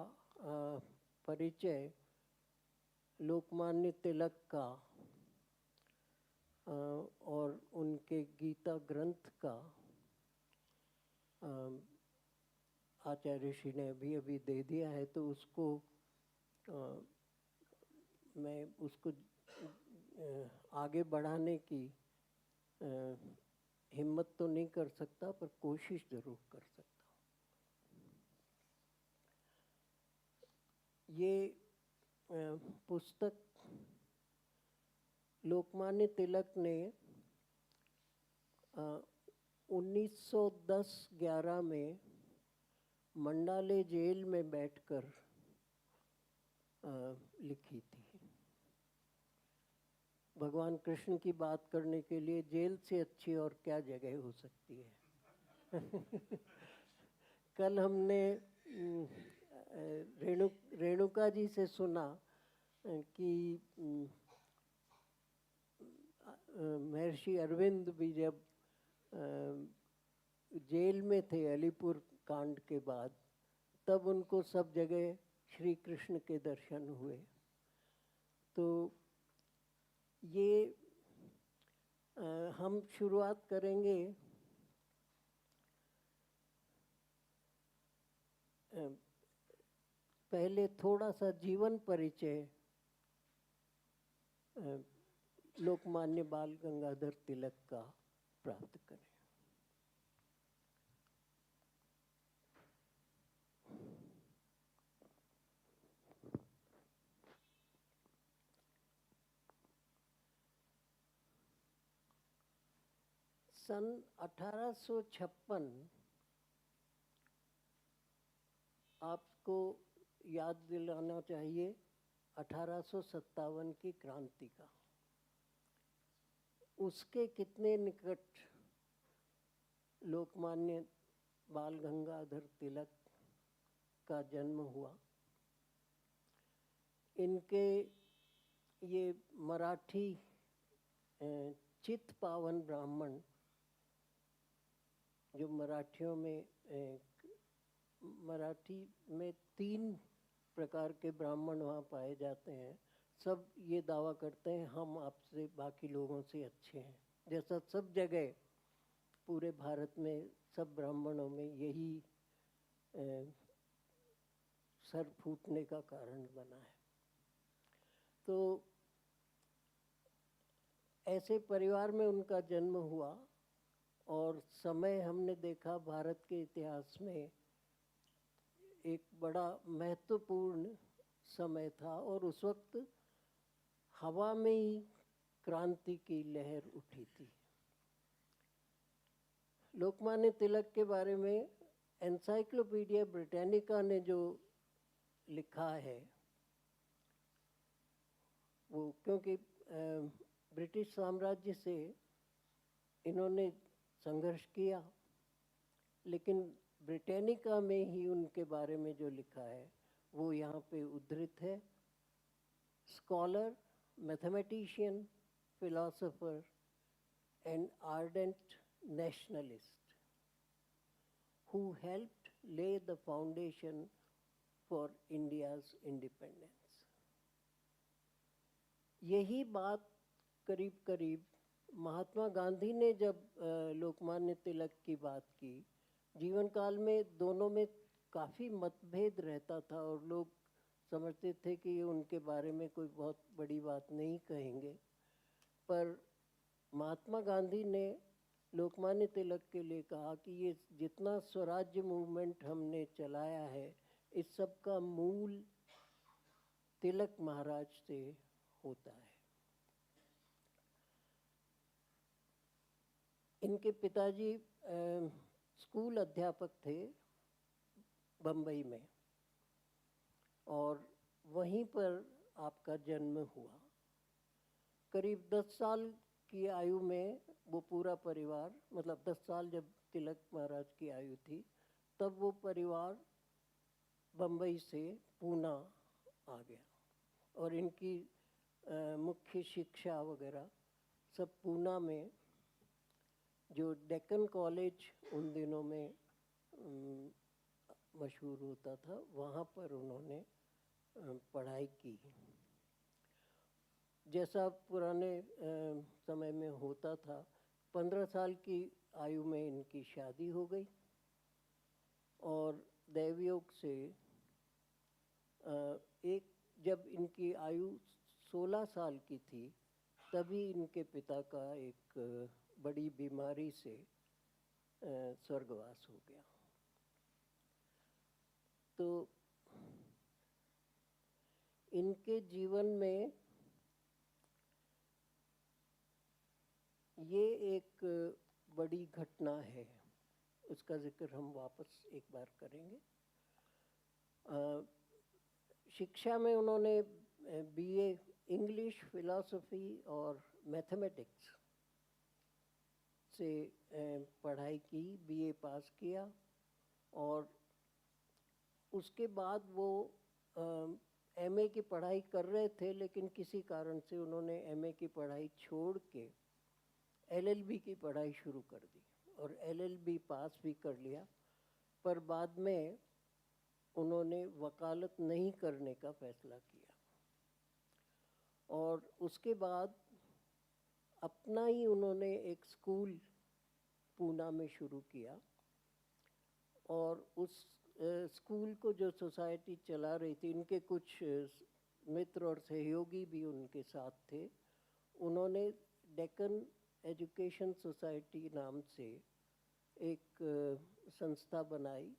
परिचय लोकमान्य तिलक का और उनके गीता ग्रंथ का आचार्य श्री ने अभी अभी दे दिया है, तो उसको मैं उसको आगे बढ़ाने की हिम्मत तो नहीं कर सकता, पर कोशिश ज़रूर कर सकता हूँ। ये पुस्तक लोकमान्य तिलक ने 1910-11 में मंडाले जेल में बैठकर लिखी थी। भगवान कृष्ण की बात करने के लिए जेल से अच्छी और क्या जगह हो सकती है। कल हमने रेणुका जी से सुना कि महर्षि अरविंद भी जब जेल में थे अलीपुर कांड के बाद, तब उनको सब जगह श्री कृष्ण के दर्शन हुए। तो ये हम शुरुआत करेंगे पहले थोड़ा सा जीवन परिचय लोकमान्य बाल गंगाधर तिलक का प्राप्त करें। सन 1856 आपको याद दिलाना चाहिए 1857 की क्रांति का। उसके कितने निकट लोकमान्य बाल गंगाधर तिलक का जन्म हुआ। इनके ये मराठी चित पावन ब्राह्मण, जो मराठियों में मराठी में 3 प्रकार के ब्राह्मण वहाँ पाए जाते हैं। सब ये दावा करते हैं हम आपसे बाकी लोगों से अच्छे हैं, जैसा सब जगह पूरे भारत में सब ब्राह्मणों में यही सर फूटने का कारण बना है। तो ऐसे परिवार में उनका जन्म हुआ और समय हमने देखा भारत के इतिहास में एक बड़ा महत्वपूर्ण समय था, और उस वक्त हवा में ही क्रांति की लहर उठी थी। लोकमान्य तिलक के बारे में एनसाइक्लोपीडिया ब्रिटानिका ने जो लिखा है, वो क्योंकि ब्रिटिश साम्राज्य से इन्होंने संघर्ष किया, लेकिन ब्रिटानिका में ही उनके बारे में जो लिखा है वो यहाँ पे उद्धृत है। Scholar, mathematician, philosopher and ardent nationalist who helped lay the foundation for India's independence. यही बात करीब करीब महात्मा गांधी ने जब लोकमान्य तिलक की बात की, जीवन काल में दोनों में काफ़ी मतभेद रहता था और लोग समझते थे कि ये उनके बारे में कोई बहुत बड़ी बात नहीं कहेंगे। पर महात्मा गांधी ने लोकमान्य तिलक के लिए कहा कि ये जितना स्वराज्य मूवमेंट हमने चलाया है, इस सब का मूल तिलक महाराज से होता है। इनके पिताजी स्कूल अध्यापक थे बम्बई में, और वहीं पर आपका जन्म हुआ। करीब 10 साल की आयु में वो पूरा परिवार, मतलब 10 साल जब तिलक महाराज की आयु थी, तब वो परिवार बम्बई से पूना आ गया, और इनकी मुख्य शिक्षा वगैरह सब पूना में, जो डेक्कन कॉलेज उन दिनों में मशहूर होता था, वहाँ पर उन्होंने पढ़ाई की। जैसा पुराने समय में होता था, 15 साल की आयु में इनकी शादी हो गई, और दैवयोग से जब इनकी आयु 16 साल की थी, तभी इनके पिता का एक बड़ी बीमारी से स्वर्गवास हो गया। तो इनके जीवन में ये एक बड़ी घटना है, उसका जिक्र हम वापस एक बार करेंगे। शिक्षा में उन्होंने बीए इंग्लिश, फिलॉसफी और मैथमेटिक्स से पढ़ाई की, बीए पास किया, और उसके बाद वो एमए की पढ़ाई कर रहे थे, लेकिन किसी कारण से उन्होंने एमए की पढ़ाई छोड़ के एलएलबी की पढ़ाई शुरू कर दी, और एलएलबी पास भी कर लिया, पर बाद में उन्होंने वकालत नहीं करने का फैसला किया, और उसके बाद अपना ही उन्होंने एक स्कूल पूना में शुरू किया, और उस स्कूल को जो सोसाइटी चला रही थी, इनके कुछ मित्र और सहयोगी भी उनके साथ थे, उन्होंने डेक्कन एजुकेशन सोसाइटी नाम से एक संस्था बनाई।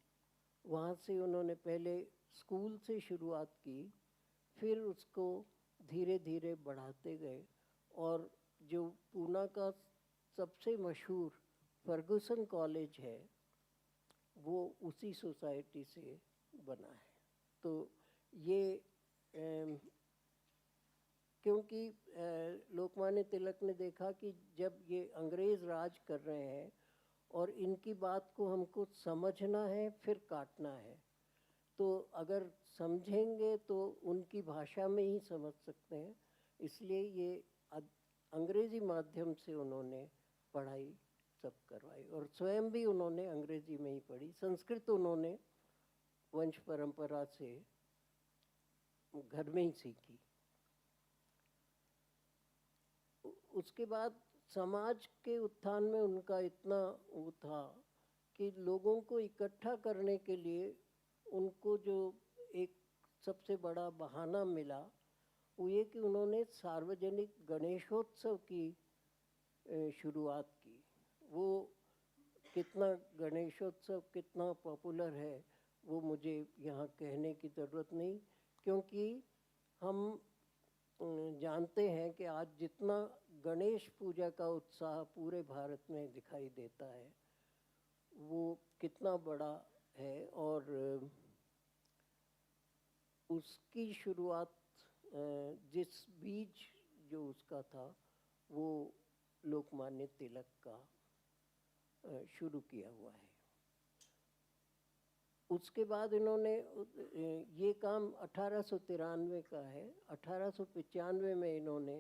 वहाँ से उन्होंने पहले स्कूल से शुरुआत की, फिर उसको धीरे धीरे बढ़ाते गए, और जो पूना का सबसे मशहूर फर्गुसन कॉलेज है, वो उसी सोसाइटी से बना है। तो ये क्योंकि लोकमान्य तिलक ने देखा कि जब ये अंग्रेज़ राज कर रहे हैं और इनकी बात को हमको समझना है, फिर काटना है, तो अगर समझेंगे तो उनकी भाषा में ही समझ सकते हैं, इसलिए ये अंग्रेज़ी माध्यम से उन्होंने पढ़ाई सब करवाई, और स्वयं भी उन्होंने अंग्रेजी में ही पढ़ी। संस्कृत उन्होंने वंश परंपरा से घर में ही सीखी। उसके बाद समाज के उत्थान में उनका इतना वो था कि लोगों को इकट्ठा करने के लिए उनको जो एक सबसे बड़ा बहाना मिला, वो ये कि उन्होंने सार्वजनिक गणेशोत्सव की शुरुआत की। वो कितना गणेशोत्सव कितना पॉपुलर है वो मुझे यहाँ कहने की ज़रूरत नहीं, क्योंकि हम जानते हैं कि आज जितना गणेश पूजा का उत्साह पूरे भारत में दिखाई देता है, वो कितना बड़ा है, और उसकी शुरुआत जिस बीज जो उसका था वो लोकमान्य तिलक का शुरू किया हुआ है। उसके बाद इन्होंने ये काम 1893 का है। 1895 में इन्होंने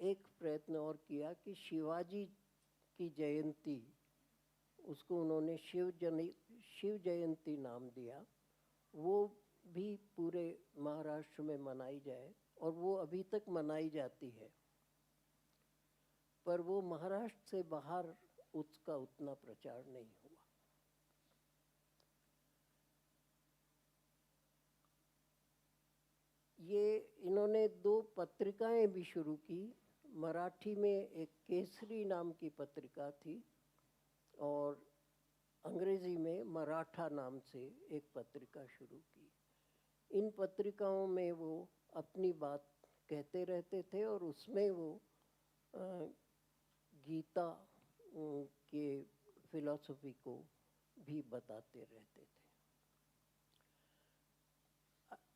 एक प्रयत्न और किया कि शिवाजी की जयंती, उसको उन्होंने शिव जयंती नाम दिया, वो भी पूरे महाराष्ट्र में मनाई जाए, और वो अभी तक मनाई जाती है, पर वो महाराष्ट्र से बाहर उसका उतना प्रचार नहीं हुआ। ये इन्होंने 2 पत्रिकाएं भी शुरू की। मराठी में एक केसरी नाम की पत्रिका थी, और अंग्रेज़ी में मराठा नाम से एक पत्रिका शुरू की। इन पत्रिकाओं में वो अपनी बात कहते रहते थे और उसमें वो गीता के फिलॉसफी को भी बताते रहते थे।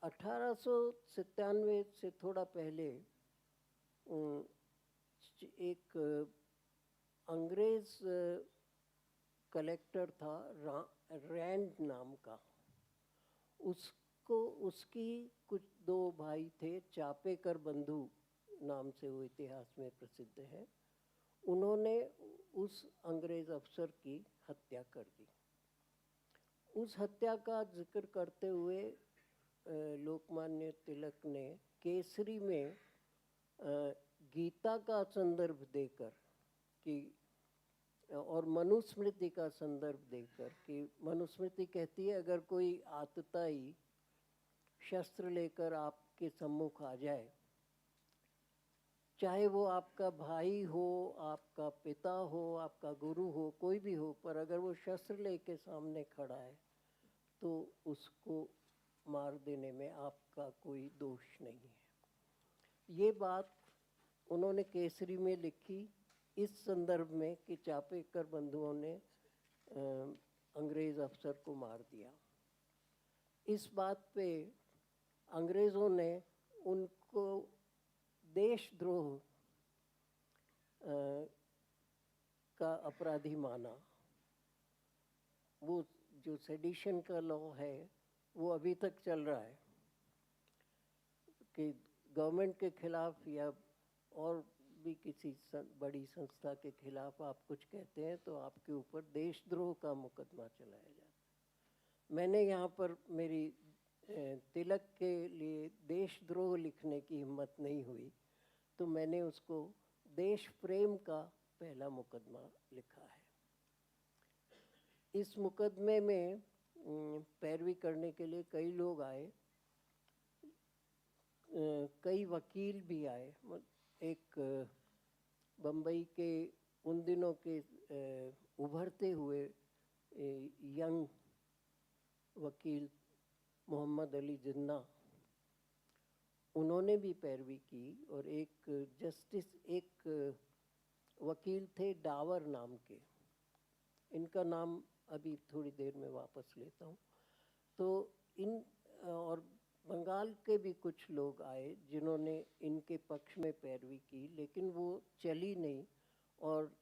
1897 से थोड़ा पहले एक अंग्रेज कलेक्टर था रैंड नाम का। उसकी कुछ दो भाई थे, चापेकर बंधु नाम से वो इतिहास में प्रसिद्ध है। उन्होंने उस अंग्रेज अफसर की हत्या कर दी। उस हत्या का जिक्र करते हुए लोकमान्य तिलक ने केसरी में गीता का संदर्भ देकर कि और मनुस्मृति का संदर्भ देकर कि मनुस्मृति कहती है अगर कोई आतताई शस्त्र लेकर आपके सम्मुख आ जाए, चाहे वो आपका भाई हो, आपका पिता हो, आपका गुरु हो, कोई भी हो, पर अगर वो शस्त्र लेके सामने खड़ा है तो उसको मार देने में आपका कोई दोष नहीं है। ये बात उन्होंने केसरी में लिखी इस संदर्भ में कि चापेकर बंधुओं ने अंग्रेज अफसर को मार दिया। इस बात पे अंग्रेज़ों ने उनको देशद्रोह का अपराधी माना। वो जो सेडिशन का लॉ है वो अभी तक चल रहा है कि गवर्नमेंट के खिलाफ या और भी किसी बड़ी संस्था के खिलाफ आप कुछ कहते हैं तो आपके ऊपर देशद्रोह का मुकदमा चलाया जाता है। मैंने यहाँ पर मेरी तिलक के लिए देशद्रोह लिखने की हिम्मत नहीं हुई, तो मैंने उसको देश प्रेम का पहला मुकदमा लिखा है। इस मुकदमे में पैरवी करने के लिए कई लोग आए, कई वकील भी आए। एक बम्बई के उन दिनों के उभरते हुए यंग वकील मोहम्मद अली जिन्ना, उन्होंने भी पैरवी की। और एक वकील थे डावर नाम के, इनका नाम अभी थोड़ी देर में वापस लेता हूँ। तो इन और बंगाल के भी कुछ लोग आए जिन्होंने इनके पक्ष में पैरवी की, लेकिन वो चली नहीं और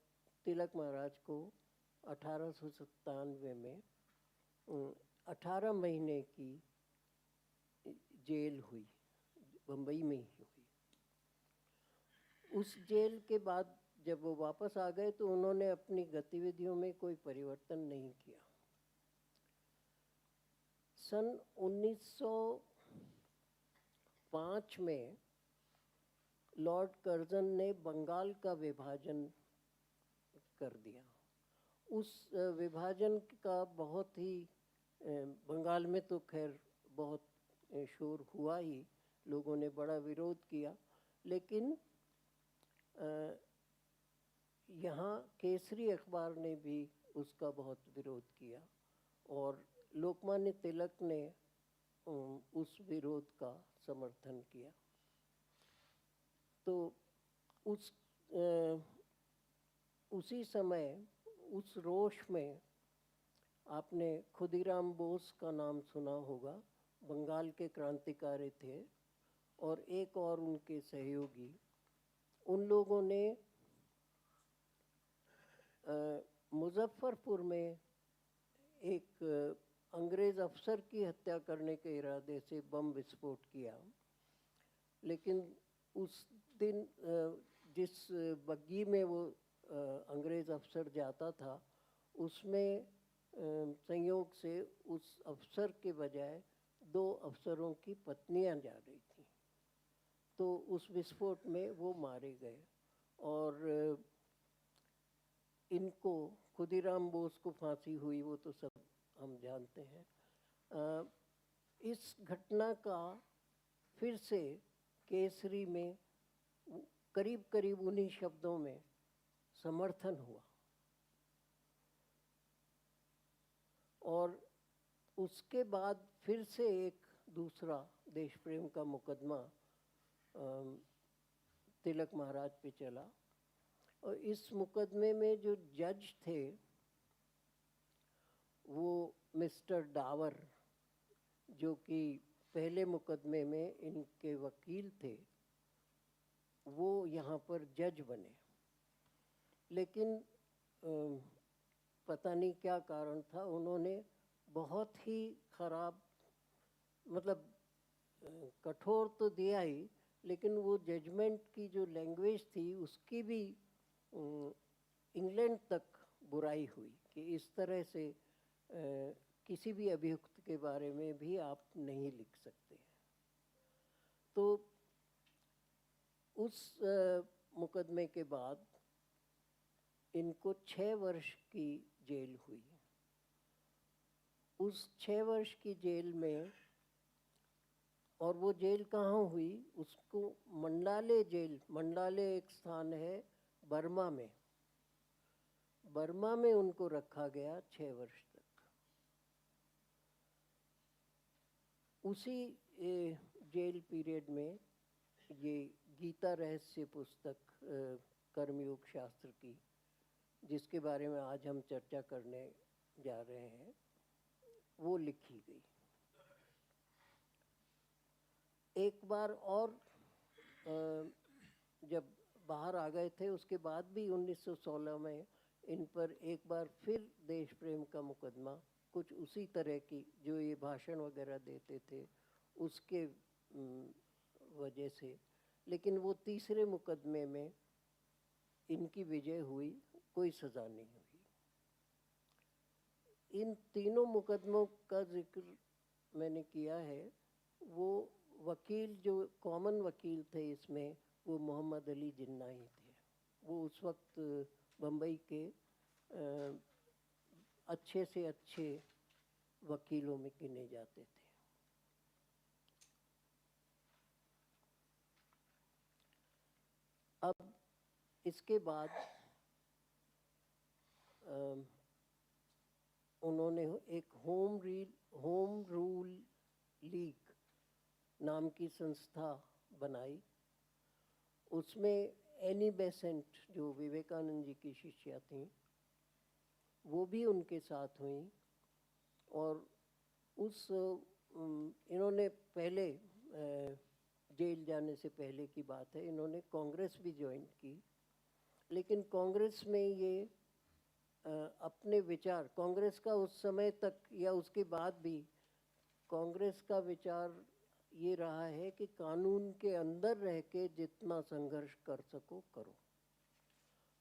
तिलक महाराज को 1897 में 18 महीने की जेल हुई, बम्बई में ही हुई। उस जेल के बाद जब वो वापस आ गए तो उन्होंने अपनी गतिविधियों में कोई परिवर्तन नहीं किया। सन 1905 में लॉर्ड कर्जन ने बंगाल का विभाजन कर दिया। उस विभाजन का बहुत ही बंगाल में तो खैर बहुत शोर हुआ ही, लोगों ने बड़ा विरोध किया, लेकिन यहाँ केसरी अखबार ने भी उसका बहुत विरोध किया और लोकमान्य तिलक ने उस विरोध का समर्थन किया। तो उसी समय उस रोष में आपने खुदीराम बोस का नाम सुना होगा, बंगाल के क्रांतिकारी थे और एक और उनके सहयोगी। उन लोगों ने मुजफ्फरपुर में एक अंग्रेज़ अफसर की हत्या करने के इरादे से बम विस्फोट किया, लेकिन उस दिन जिस बग्गी में वो अंग्रेज़ अफसर जाता था उसमें संयोग से उस अफसर के बजाय 2 अफसरों की पत्नियां जा रही थीं, तो उस विस्फोट में वो मारे गए। और इनको खुदीराम बोस को फांसी हुई, वो तो सब हम जानते हैं। इस घटना का फिर से केसरी में करीब करीब उन्हीं शब्दों में समर्थन हुआ। और उसके बाद फिर से एक दूसरा देश प्रेम का मुकदमा तिलक महाराज पे चला, और इस मुकदमे में जो जज थे वो मिस्टर डावर, जो कि पहले मुकदमे में इनके वकील थे, वो यहाँ पर जज बने। लेकिन पता नहीं क्या कारण था, उन्होंने बहुत ही खराब, मतलब कठोर तो दिया ही, लेकिन वो जजमेंट की जो लैंग्वेज थी उसकी भी इंग्लैंड तक बुराई हुई कि इस तरह से किसी भी अभियुक्त के बारे में भी आप नहीं लिख सकते हैं। तो उस मुकदमे के बाद इनको 6 वर्ष की जेल हुई। उस 6 वर्ष की जेल में, और वो जेल कहाँ हुई, उसको मंडाले जेल, मंडाले एक स्थान है बर्मा में, बर्मा में उनको रखा गया 6 वर्ष तक। उसी जेल पीरियड में ये गीता रहस्य पुस्तक कर्मयोग शास्त्र की, जिसके बारे में आज हम चर्चा करने जा रहे हैं, वो लिखी गई। एक बार और जब बाहर आ गए थे, उसके बाद भी 1916 में इन पर एक बार फिर देश प्रेम का मुकदमा, कुछ उसी तरह की, जो ये भाषण वगैरह देते थे उसके वजह से, लेकिन वो तीसरे मुकदमे में इनकी विजय हुई, कोई सज़ा नहीं हुई। इन तीनों मुकदमों का जिक्र मैंने किया है। वो वकील जो कॉमन वकील थे इसमें, वो मोहम्मद अली जिन्ना ही थे। वो उस वक्त बम्बई के अच्छे से अच्छे वकीलों में गिने जाते थे। अब इसके बाद उन्होंने एक होम रूल लीग नाम की संस्था बनाई। उसमें एनी बेसेंट, जो विवेकानंद जी की शिष्या थीं, वो भी उनके साथ हुई। और उस इन्होंने पहले जेल जाने से पहले की बात है, इन्होंने कांग्रेस भी ज्वाइन की। लेकिन कांग्रेस में ये अपने विचार, कांग्रेस का उस समय तक या उसके बाद भी कांग्रेस का विचार ये रहा है कि कानून के अंदर रह के जितना संघर्ष कर सको करो।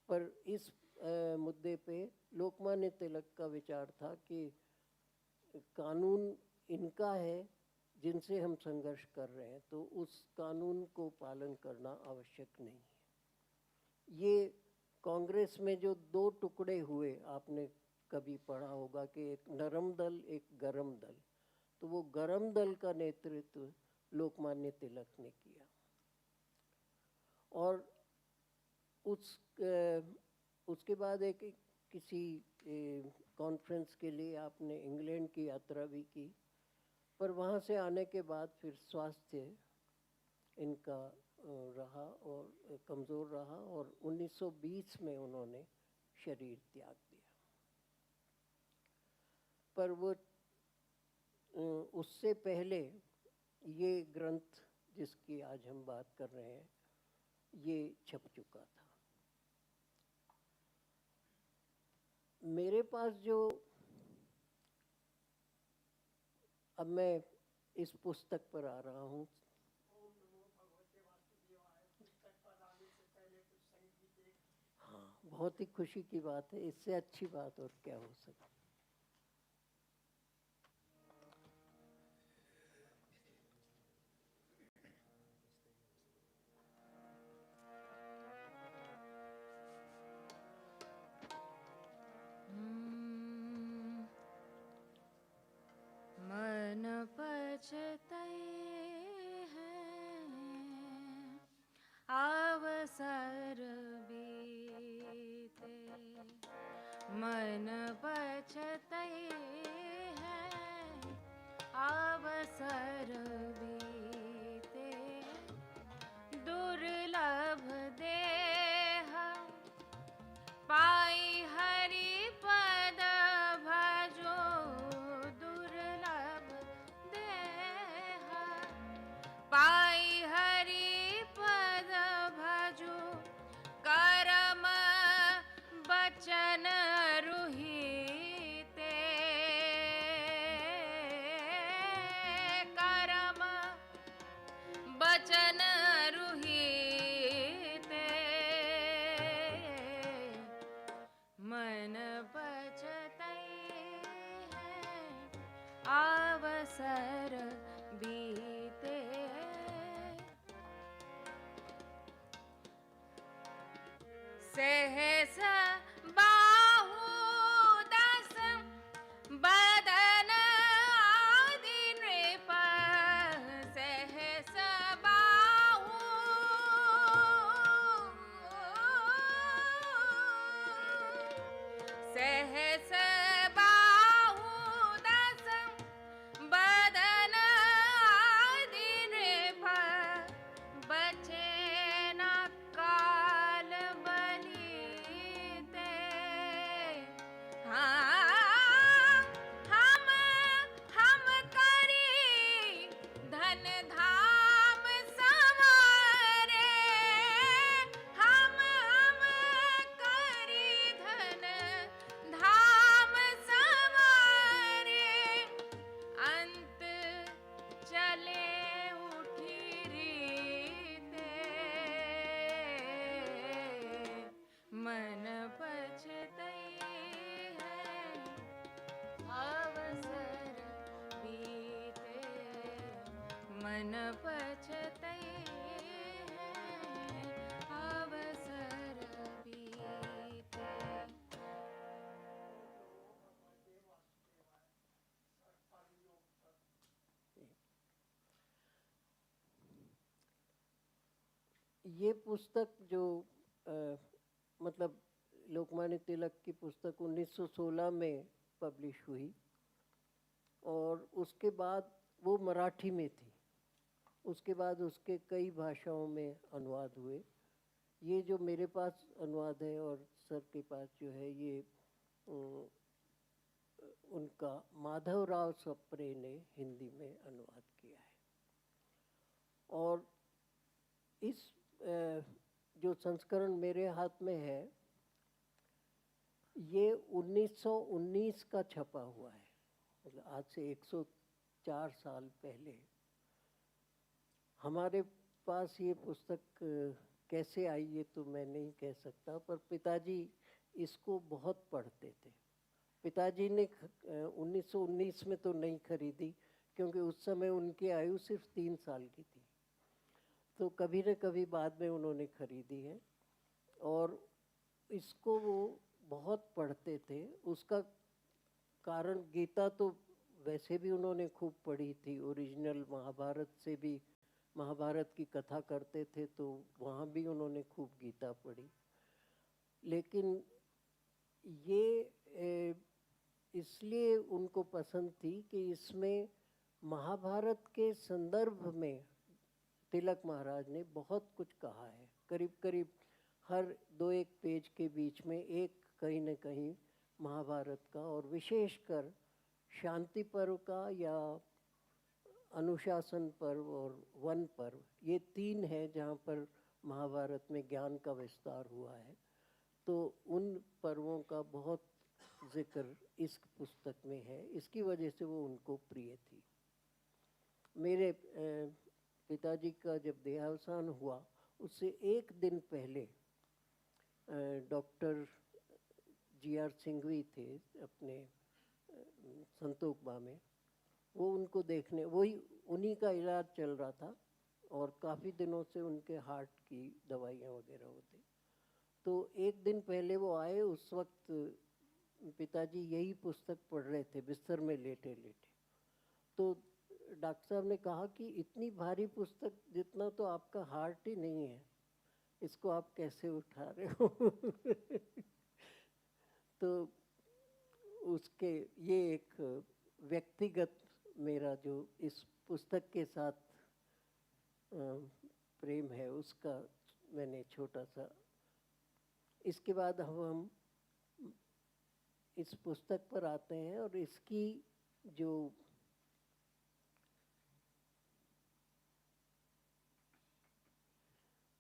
पर इस मुद्दे पे लोकमान्य तिलक का विचार था कि कानून इनका है जिनसे हम संघर्ष कर रहे हैं, तो उस कानून को पालन करना आवश्यक नहीं है। ये कांग्रेस में जो 2 टुकड़े हुए, आपने कभी पढ़ा होगा कि एक नरम दल, एक गरम दल। तो वो गरम दल का नेतृत्व लोकमान्य तिलक ने किया। और उसके बाद किसी कॉन्फ्रेंस के लिए आपने इंग्लैंड की यात्रा भी की, पर वहाँ से आने के बाद फिर स्वास्थ्य इनका रहा और कमज़ोर रहा, और 1920 में उन्होंने शरीर त्याग दिया। पर वो उससे पहले ये ग्रंथ जिसकी आज हम बात कर रहे हैं, ये छप चुका था। मेरे पास जो, अब मैं इस पुस्तक पर आ रहा हूँ। हाँ, बहुत ही खुशी की बात है, इससे अच्छी बात और क्या हो सकती। मन पछते हैं अवसर बीते, मन पछते अवसर बीते दुर्लभ देह पाई हरि पद भजो दुर्लभ देह पाई हरि पद भजो करम बचन रुहिते करम बचन रुहिते मन बचतई है अवसर बीते सहस बाहु दस बदन आदि नृप सहस बाहु सहस बाहु दस बदन आदि नृप बचे न काल बलीते हाँ हम करी धन धाम संवारे हम करी धन धाम संवारे अंत चले उठी रीते मन पछतई है अवसर बीते मन पछतई है अवसर बीते ये पुस्तक जो मतलब लोकमान्य तिलक की पुस्तक 1916 में पब्लिश हुई और उसके बाद वो मराठी में थी। उसके बाद उसके कई भाषाओं में अनुवाद हुए। ये जो मेरे पास अनुवाद है और सर के पास जो है ये उनका माधवराव सप्रे ने हिंदी में अनुवाद किया है। और इस जो संस्करण मेरे हाथ में है ये 1919 का छपा हुआ है, मतलब आज से 104 साल पहले। हमारे पास ये पुस्तक कैसे आई ये तो मैं नहीं कह सकता, पर पिताजी इसको बहुत पढ़ते थे। पिताजी ने 1919 में तो नहीं खरीदी क्योंकि उस समय उनकी आयु सिर्फ 3 साल की थी, तो कभी न कभी बाद में उन्होंने खरीदी है और इसको वो बहुत पढ़ते थे। उसका कारण गीता तो वैसे भी उन्होंने खूब पढ़ी थी, ओरिजिनल महाभारत से भी महाभारत की कथा करते थे तो वहाँ भी उन्होंने खूब गीता पढ़ी। लेकिन ये इसलिए उनको पसंद थी कि इसमें महाभारत के संदर्भ में तिलक महाराज ने बहुत कुछ कहा है। करीब करीब हर 2-1 पेज के बीच में एक कहीं न कहीं महाभारत का और विशेषकर शांति पर्व का या अनुशासन पर्व और वन पर्व, ये 3 हैं जहाँ पर महाभारत में ज्ञान का विस्तार हुआ है। तो उन पर्वों का बहुत जिक्र इस पुस्तक में है, इसकी वजह से वो उनको प्रिय थी। मेरे पिताजी का जब देहावसान हुआ उससे 1 दिन पहले डॉक्टर जी.आर. सिंघवी थे अपने संतोकबा में, वो उनको देखने, उन्हीं का इलाज चल रहा था और काफ़ी दिनों से उनके हार्ट की दवाइयाँ वगैरह होती। तो 1 दिन पहले वो आए, उस वक्त पिताजी यही पुस्तक पढ़ रहे थे बिस्तर में लेटे लेटे। तो डॉक्टर साहब ने कहा कि इतनी भारी पुस्तक, जितना तो आपका हार्ट ही नहीं है, इसको आप कैसे उठा रहे हो। तो उसके ये एक व्यक्तिगत मेरा जो इस पुस्तक के साथ प्रेम है उसका मैंने छोटा सा, इसके बाद हम इस पुस्तक पर आते हैं और इसकी जो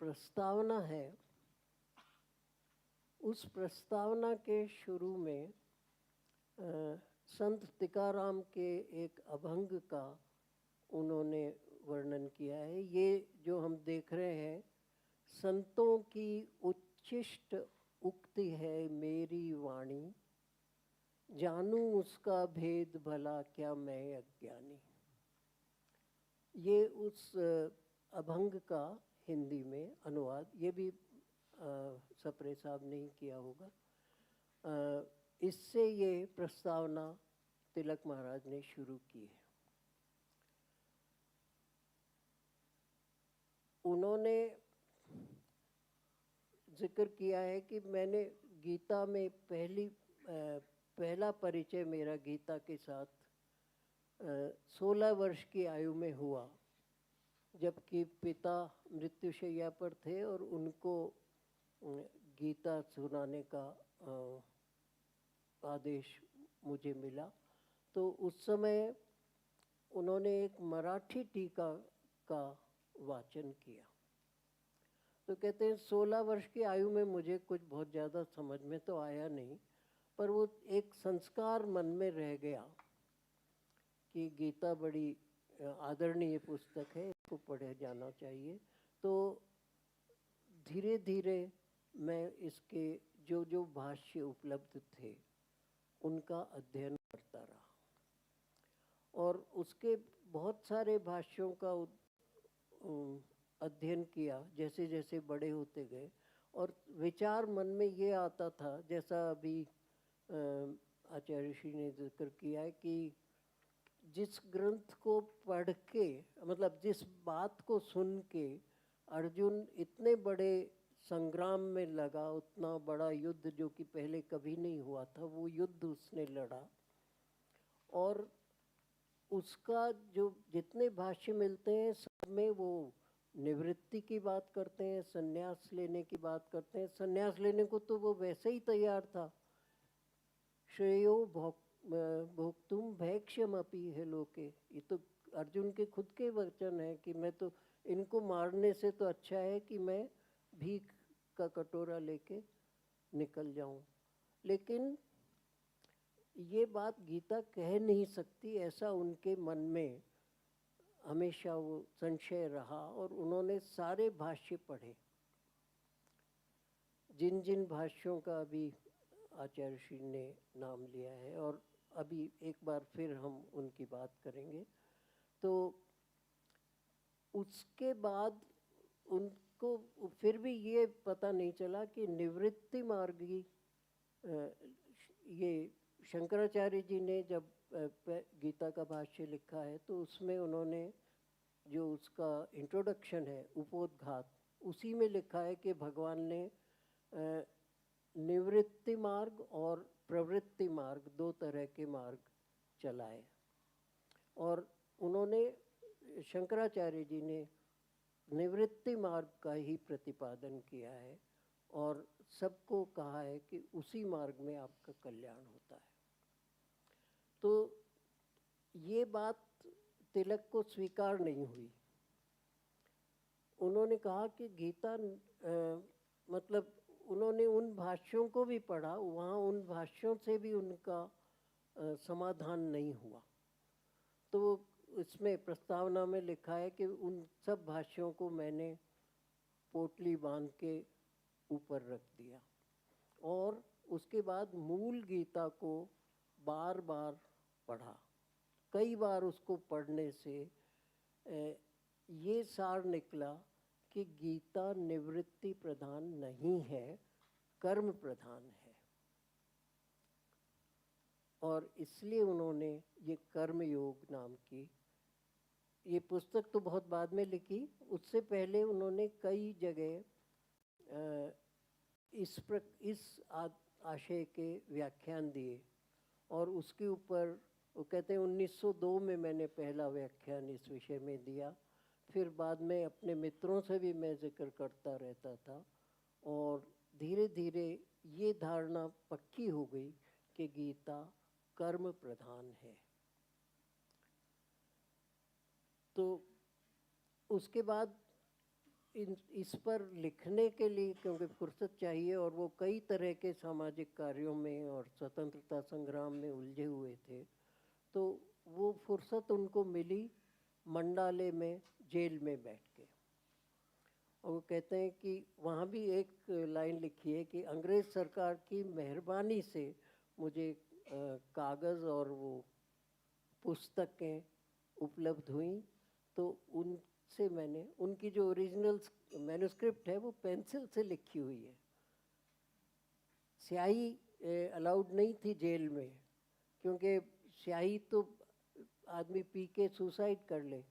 प्रस्तावना है उस प्रस्तावना के शुरू में संत टीकाराम के एक अभंग का उन्होंने वर्णन किया है। ये जो हम देख रहे हैं, संतों की उच्छिष्ट उक्ति है मेरी वाणी, जानूं उसका भेद भला क्या मैं अज्ञानी। ये उस अभंग का हिंदी में अनुवाद, ये भी सप्रे साहब ने ही किया होगा। इससे ये प्रस्तावना तिलक महाराज ने शुरू की है। उन्होंने जिक्र किया है कि मैंने गीता में पहला परिचय मेरा गीता के साथ 16 वर्ष की आयु में हुआ, जबकि पिता मृत्युशैया पर थे और उनको गीता सुनाने का आदेश मुझे मिला। तो उस समय उन्होंने एक मराठी टीका का वाचन किया। तो कहते हैं 16 वर्ष की आयु में मुझे कुछ बहुत ज़्यादा समझ में तो आया नहीं, पर वो एक संस्कार मन में रह गया कि गीता बड़ी आदरणीय पुस्तक है, इसको पढ़े जाना चाहिए। तो धीरे धीरे मैं इसके जो जो भाष्य उपलब्ध थे उनका अध्ययन करता रहा और उसके बहुत सारे भाष्यों का अध्ययन किया जैसे जैसे बड़े होते गए। और विचार मन में ये आता था, जैसा अभी आचार्य श्री ने जिक्र किया है कि जिस ग्रंथ को पढ़ के, मतलब जिस बात को सुन के अर्जुन इतने बड़े संग्राम में लगा, उतना बड़ा युद्ध जो कि पहले कभी नहीं हुआ था, वो युद्ध उसने लड़ा। और उसका जो जितने भाष्य मिलते हैं सब में वो निवृत्ति की बात करते हैं, संन्यास लेने की बात करते हैं। संन्यास लेने को तो वो वैसे ही तैयार था। श्रेयो भोक्तुम भैक्ष्यमपि है लोके, ये तो अर्जुन के खुद के वचन है कि मैं तो इनको मारने से तो अच्छा है कि मैं भीख का कटोरा लेके निकल जाऊं। लेकिन ये बात गीता कह नहीं सकती, ऐसा उनके मन में हमेशा वो संशय रहा। और उन्होंने सारे भाष्य पढ़े, जिन जिन भाष्यों का अभी आचार्य श्री ने नाम लिया है, और अभी एक बार फिर हम उनकी बात करेंगे। तो उसके बाद उनको फिर भी ये पता नहीं चला कि निवृत्ति मार्गी, ये शंकराचार्य जी ने जब गीता का भाष्य लिखा है तो उसमें उन्होंने जो उसका इंट्रोडक्शन है उपोद्घात, उसी में लिखा है कि भगवान ने निवृत्ति मार्ग और प्रवृत्ति मार्ग, दो तरह के मार्ग चलाए। और उन्होंने, शंकराचार्य जी ने निवृत्ति मार्ग का ही प्रतिपादन किया है और सबको कहा है कि उसी मार्ग में आपका कल्याण होता है। तो ये बात तिलक को स्वीकार नहीं हुई। उन्होंने कहा कि गीता मतलब उन्होंने उन भाष्यों को भी पढ़ा, वहाँ उन भाष्यों से भी उनका समाधान नहीं हुआ। तो इसमें प्रस्तावना में लिखा है कि उन सब भाष्यों को मैंने पोटली बांध के ऊपर रख दिया और उसके बाद मूल गीता को बार बार पढ़ा। कई बार उसको पढ़ने से ये सार निकला कि गीता निवृत्ति प्रधान नहीं है, कर्म प्रधान है। और इसलिए उन्होंने ये कर्म योग नाम की, ये पुस्तक तो बहुत बाद में लिखी, उससे पहले उन्होंने कई जगह इस आशय के व्याख्यान दिए और उसके ऊपर वो कहते हैं 1902 में मैंने पहला व्याख्यान इस विषय में दिया, फिर बाद में अपने मित्रों से भी मैं जिक्र करता रहता था और धीरे धीरे ये धारणा पक्की हो गई कि गीता कर्म प्रधान है। तो उसके बाद इस पर लिखने के लिए क्योंकि फुर्सत चाहिए और वो कई तरह के सामाजिक कार्यों में और स्वतंत्रता संग्राम में उलझे हुए थे, तो वो फुर्सत उनको मिली मंडाले में जेल में बैठ के। और वो कहते हैं कि वहाँ भी एक लाइन लिखी है कि अंग्रेज़ सरकार की मेहरबानी से मुझे कागज़ और वो पुस्तकें उपलब्ध हुई, तो उनसे मैंने उनकी जो ओरिजिनल मैन्युस्क्रिप्ट है वो पेंसिल से लिखी हुई है। स्याही अलाउड नहीं थी जेल में, क्योंकि स्याही तो आदमी पी के सुसाइड कर ले,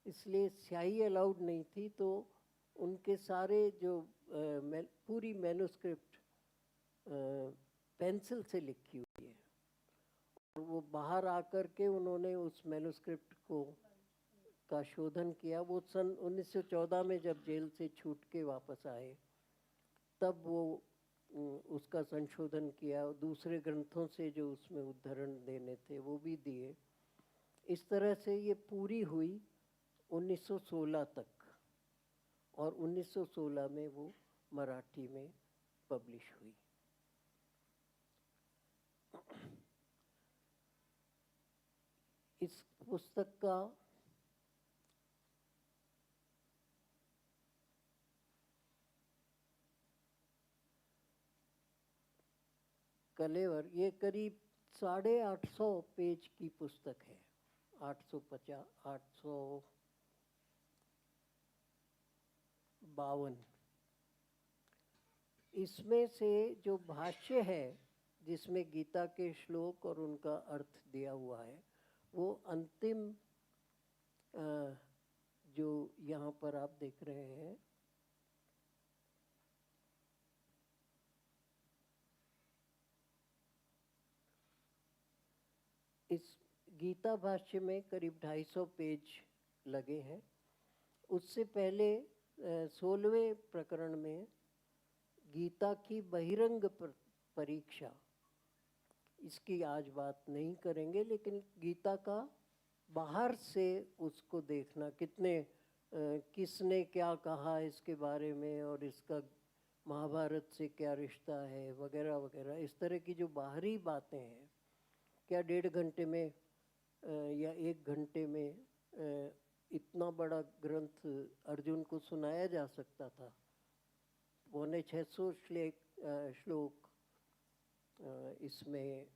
इसलिए स्याही अलाउड नहीं थी। तो उनके सारे जो पूरी मैन्युस्क्रिप्ट पेंसिल से लिखी हुई है और वो बाहर आकर के उन्होंने उस मैन्युस्क्रिप्ट को का शोधन किया। वो सन 1914 में जब जेल से छूट के वापस आए तब वो उसका संशोधन किया, दूसरे ग्रंथों से जो उसमें उद्धरण देने थे वो भी दिए। इस तरह से ये पूरी हुई 1916 तक और 1916 में वो मराठी में पब्लिश हुई। इस पुस्तक का कलेवर ये करीब 850 पेज की पुस्तक है, 852। इसमें से जो भाष्य है जिसमें गीता के श्लोक और उनका अर्थ दिया हुआ है, वो अंतिम जो यहाँ पर आप देख रहे हैं, इस गीता भाष्य में करीब 250 पेज लगे हैं। उससे पहले 16वें प्रकरण में गीता की बहिरंग परीक्षा, इसकी आज बात नहीं करेंगे, लेकिन गीता का बाहर से उसको देखना, किसने क्या कहा इसके बारे में और इसका महाभारत से क्या रिश्ता है वगैरह वगैरह, इस तरह की जो बाहरी बातें हैं, क्या 1.5 घंटे में या 1 घंटे में इतना बड़ा ग्रंथ अर्जुन को सुनाया जा सकता था। 650 श्लोक इसमें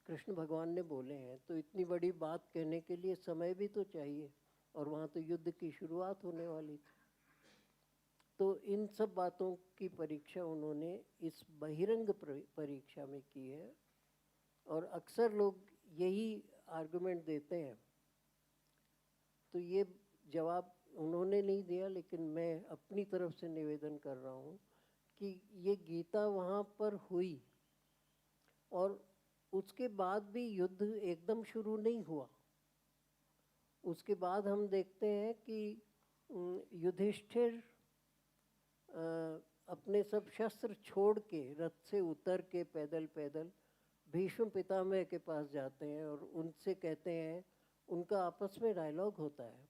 कृष्ण भगवान ने बोले हैं, तो इतनी बड़ी बात कहने के लिए समय भी तो चाहिए और वहाँ तो युद्ध की शुरुआत होने वाली थी। तो इन सब बातों की परीक्षा उन्होंने इस बहिरंग परीक्षा में की है और अक्सर लोग यही आर्गुमेंट देते हैं। तो ये जवाब उन्होंने नहीं दिया, लेकिन मैं अपनी तरफ से निवेदन कर रहा हूँ कि ये गीता वहाँ पर हुई और उसके बाद भी युद्ध एकदम शुरू नहीं हुआ। उसके बाद हम देखते हैं कि युधिष्ठिर अपने सब शस्त्र छोड़ के रथ से उतर के पैदल पैदल भीष्म पितामह के पास जाते हैं और उनसे कहते हैं, उनका आपस में डायलॉग होता है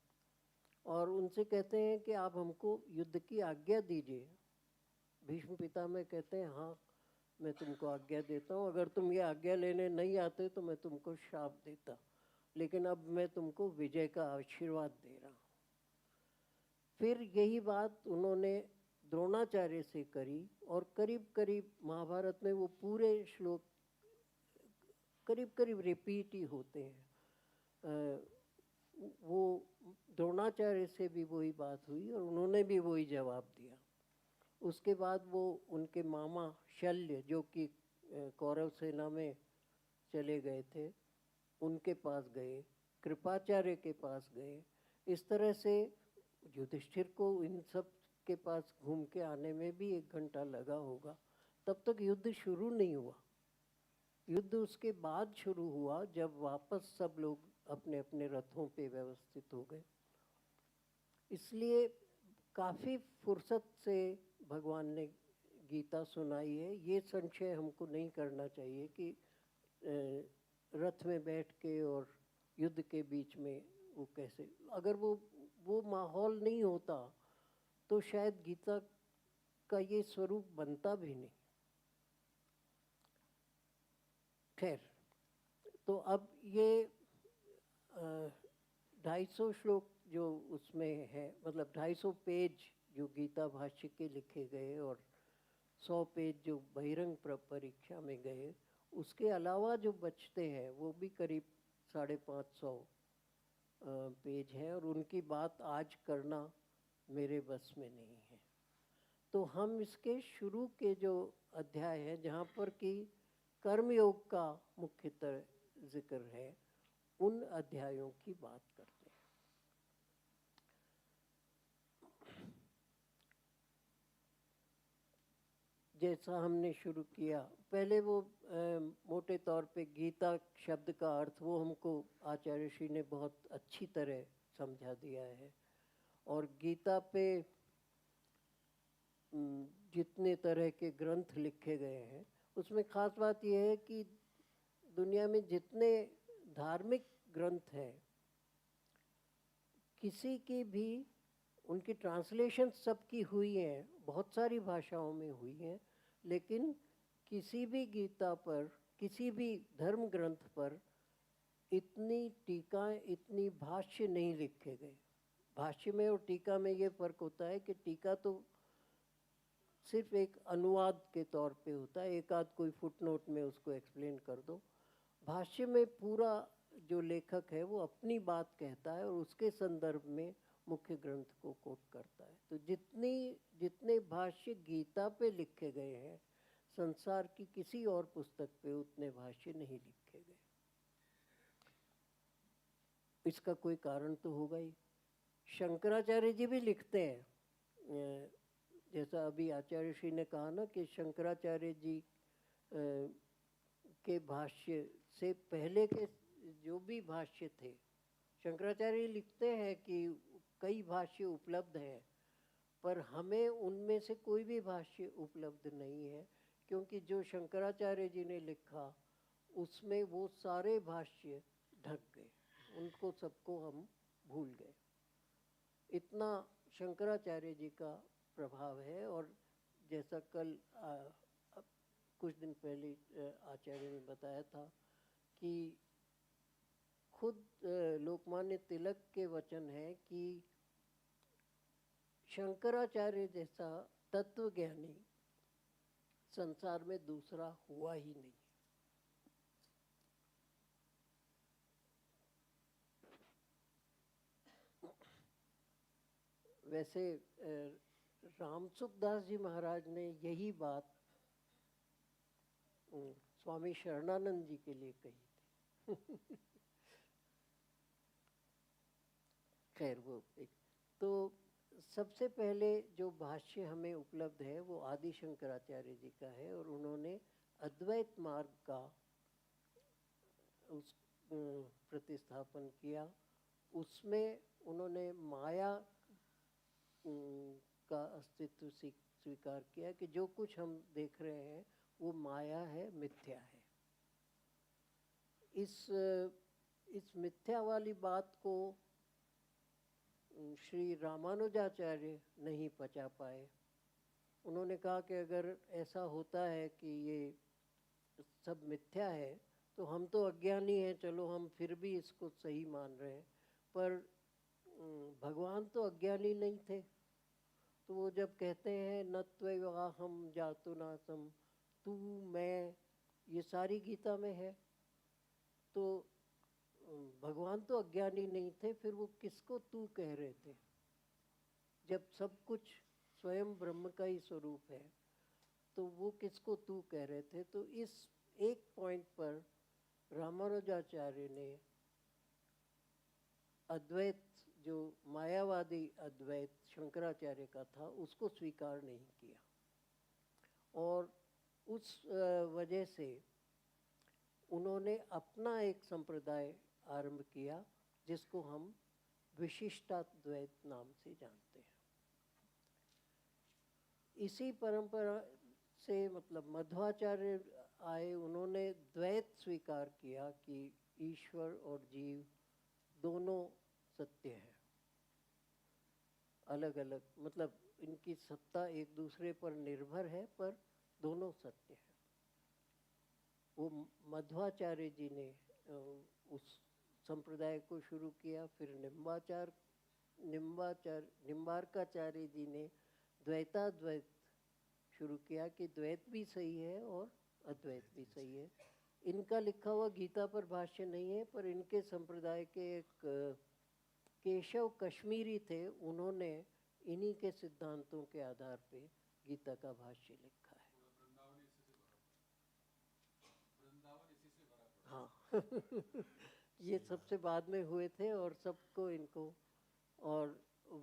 और उनसे कहते हैं कि आप हमको युद्ध की आज्ञा दीजिए। भीष्म पितामह कहते हैं, हाँ मैं तुमको आज्ञा देता हूँ, अगर तुम ये आज्ञा लेने नहीं आते तो मैं तुमको श्राप देता, लेकिन अब मैं तुमको विजय का आशीर्वाद दे रहा हूँ। फिर यही बात उन्होंने द्रोणाचार्य से करी और करीब करीब महाभारत में वो पूरे श्लोक करीब करीब रिपीट ही होते हैं। वो द्रोणाचार्य से भी वही बात हुई और उन्होंने भी वही जवाब दिया। उसके बाद वो उनके मामा शल्य, जो कि कौरव सेना में चले गए थे, उनके पास गए, कृपाचार्य के पास गए। इस तरह से युधिष्ठिर को इन सब के पास घूम के आने में भी 1 घंटा लगा होगा। तब तक युद्ध शुरू नहीं हुआ। युद्ध उसके बाद शुरू हुआ जब वापस सब लोग अपने अपने रथों पे व्यवस्थित हो गए। इसलिए काफ़ी फुर्सत से भगवान ने गीता सुनाई है। ये संशय हमको नहीं करना चाहिए कि रथ में बैठ के और युद्ध के बीच में वो कैसे, अगर वो माहौल नहीं होता तो शायद गीता का ये स्वरूप बनता भी नहीं। खैर, तो अब ये 250 श्लोक जो उसमें है, मतलब 250 पेज जो गीता भाष्य के लिखे गए और 100 पेज जो बहिरंग परीक्षा में गए, उसके अलावा जो बचते हैं वो भी करीब 550 पेज हैं, और उनकी बात आज करना मेरे बस में नहीं है। तो हम इसके शुरू के जो अध्याय है जहाँ पर कि कर्मयोग का मुख्यतः जिक्र है, उन अध्यायों की बात करते हैं। जैसा हमने शुरू किया, पहले वो मोटे तौर पे गीता शब्द का अर्थ वो हमको आचार्य श्री ने बहुत अच्छी तरह समझा दिया है। और गीता पे जितने तरह के ग्रंथ लिखे गए हैं उसमें ख़ास बात यह है कि दुनिया में जितने धार्मिक ग्रंथ हैं, किसी की भी उनकी ट्रांसलेशन सबकी हुई हैं, बहुत सारी भाषाओं में हुई हैं, लेकिन किसी भी गीता पर, किसी भी धर्म ग्रंथ पर इतनी टीकाएं, इतनी भाष्य नहीं लिखे गए। भाष्य में और टीका में ये फ़र्क होता है कि टीका तो सिर्फ एक अनुवाद के तौर पे होता है, एक आध कोई फुटनोट में उसको एक्सप्लेन कर दो। भाष्य में पूरा जो लेखक है वो अपनी बात कहता है और उसके संदर्भ में मुख्य ग्रंथ को कोट करता है। तो जितने भाष्य गीता पे लिखे गए हैं, संसार की किसी और पुस्तक पे उतने भाष्य नहीं लिखे गए। इसका कोई कारण तो होगा ही। शंकराचार्य जी भी लिखते हैं, जैसा अभी आचार्य श्री ने कहा ना कि शंकराचार्य जी के भाष्य से पहले के जो भी भाष्य थे, शंकराचार्य लिखते हैं कि कई भाष्य उपलब्ध हैं, पर हमें उनमें से कोई भी भाष्य उपलब्ध नहीं है, क्योंकि जो शंकराचार्य जी ने लिखा उसमें वो सारे भाष्य ढक गए, उनको सबको हम भूल गए। इतना शंकराचार्य जी का प्रभाव है। और जैसा कल कुछ दिन पहले आचार्य ने बताया था कि खुद लोकमान्य तिलक के वचन है कि शंकराचार्य जैसा तत्वज्ञानी संसार में दूसरा हुआ ही नहीं। वैसे रामसुखदास जी महाराज ने यही बात स्वामी शरणानंद जी के लिए कही थी। खैर, वो एक तो सबसे पहले जो भाष्य हमें उपलब्ध है वो आदि शंकराचार्य जी का है, और उन्होंने अद्वैत मार्ग का उस प्रतिस्थापन किया। उसमें उन्होंने माया का अस्तित्व स्वीकार किया कि जो कुछ हम देख रहे हैं वो माया है, मिथ्या है। इस मिथ्या वाली बात को श्री रामानुजाचार्य नहीं पचा पाए। उन्होंने कहा कि अगर ऐसा होता है कि ये सब मिथ्या है तो हम तो अज्ञानी हैं, चलो हम फिर भी इसको सही मान रहे हैं, पर भगवान तो अज्ञानी नहीं थे। तो वो जब कहते हैं न त्वय्वाहं जातुनासम, तू मैं, ये सारी गीता में है, तो भगवान तो अज्ञानी नहीं थे, फिर वो किसको तू कह रहे थे जब सब कुछ स्वयं ब्रह्म का ही स्वरूप है, तो वो किसको तू कह रहे थे। तो इस एक पॉइंट पर रामानुजाचार्य ने अद्वैत, जो मायावादी अद्वैत शंकराचार्य का था, उसको स्वीकार नहीं किया। और उस वजह से उन्होंने अपना एक संप्रदाय आरंभ किया जिसको हम विशिष्टाद्वैत नाम से जानते हैं। इसी परंपरा से मतलब मध्वाचार्य आए, उन्होंने द्वैत स्वीकार किया कि ईश्वर और जीव दोनों सत्य हैं, अलग अलग, मतलब इनकी सत्ता एक दूसरे पर निर्भर है पर दोनों सत्य हैं। वो मध्वाचार्य जी ने उस संप्रदाय को शुरू किया। फिर निम्बार्काचार्य जी ने द्वैताद्वैत शुरू किया कि द्वैत भी सही है और अद्वैत भी सही है। इनका लिखा हुआ गीता पर भाष्य नहीं है, पर इनके संप्रदाय के एक केशव कश्मीरी थे, उन्होंने इन्हीं के सिद्धांतों के आधार पे गीता का भाष्य लिखा है। हाँ ये सबसे बाद में हुए थे और सबको इनको, और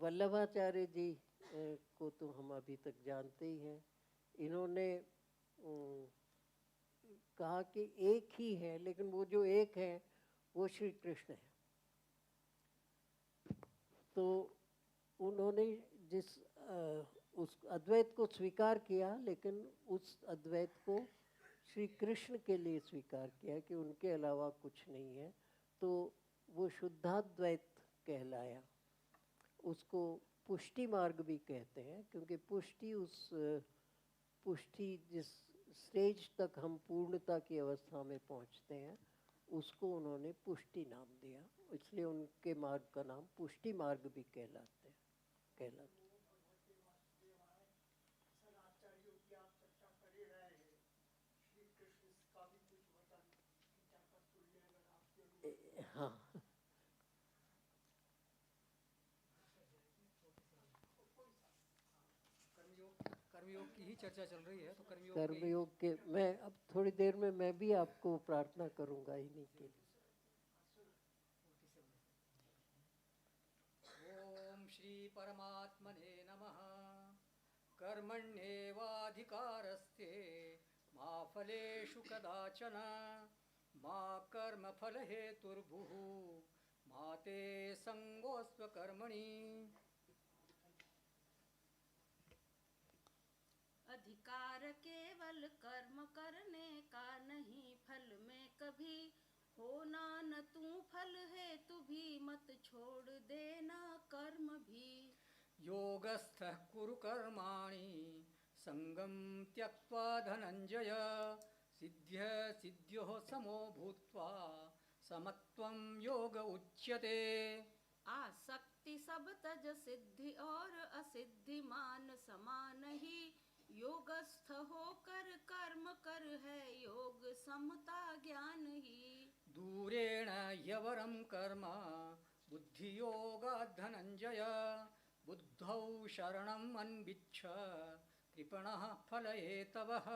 वल्लभाचार्य जी को तो हम अभी तक जानते ही हैं। इन्होंने कहा कि एक ही है, लेकिन वो जो एक है वो श्री कृष्ण है। तो उन्होंने जिस उस अद्वैत को स्वीकार किया, लेकिन उस अद्वैत को श्री कृष्ण के लिए स्वीकार किया कि उनके अलावा कुछ नहीं है, तो वो शुद्धाद्वैत कहलाया। उसको पुष्टि मार्ग भी कहते हैं, क्योंकि पुष्टि जिस स्टेज तक हम पूर्णता की अवस्था में पहुंचते हैं उसको उन्होंने पुष्टि नाम दिया, इसलिए उनके मार्ग का नाम पुष्टि मार्ग भी कहलाते हैं। हाँ कर्मयोग की ही चर्चा चल रही है, तो कर्मयोग के मैं अब थोड़ी देर में मैं भी आपको प्रार्थना करूंगा इन्हीं के लिए। ओम श्री परमात्मने नमः। कर्मण्येवाधिकारस्ते मा फलेषु कदाचन मा कर्मफलहेतुर्भुः मा ते संगोऽस्त्व कर्मणि। अधिकार केवल कर्म करने का नहीं, फल में कभी होना न तू, फल है तू भी मत छोड़ देना कर्म भी। योगस्थः कुरु कर्माणि संगं त्यक्त्वा धनंजय, सिद्ध्य सिद्ध्योः समो भूत्वा समत्वं योग उच्यते। आसक्ति सब तज, सिद्धि और असिद्धि मान समान ही, योगस्थ होकर कर्म कर है योग समता ज्ञान ही। दूरेण यवरं कर्म बुद्धियोगात् धनंजय, बुद्धौ शरणम् अन्विच्छ कृपणः फलहेतवः।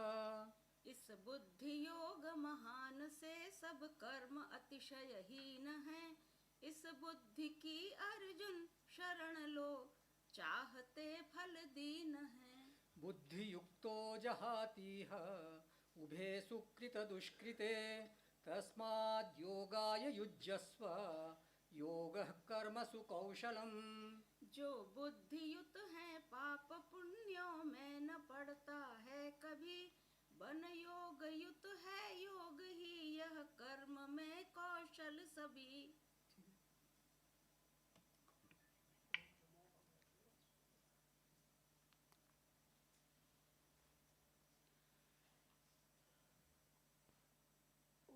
इस बुद्धि योग महान से सब कर्म अतिशयहीन है, इस बुद्धि की अर्जुन शरण लो चाहते फल दीन है। बुद्धि युक्तो जहातीह उभे सुकृत दुष्कृते, तस्माद् योगाय युज्यस्व योगः कर्मसु कौशलम्। जो बुद्धियुत है पाप पुण्यों में न पड़ता है कभी, बन योग युत है योग ही यह कर्म में कौशल सभी।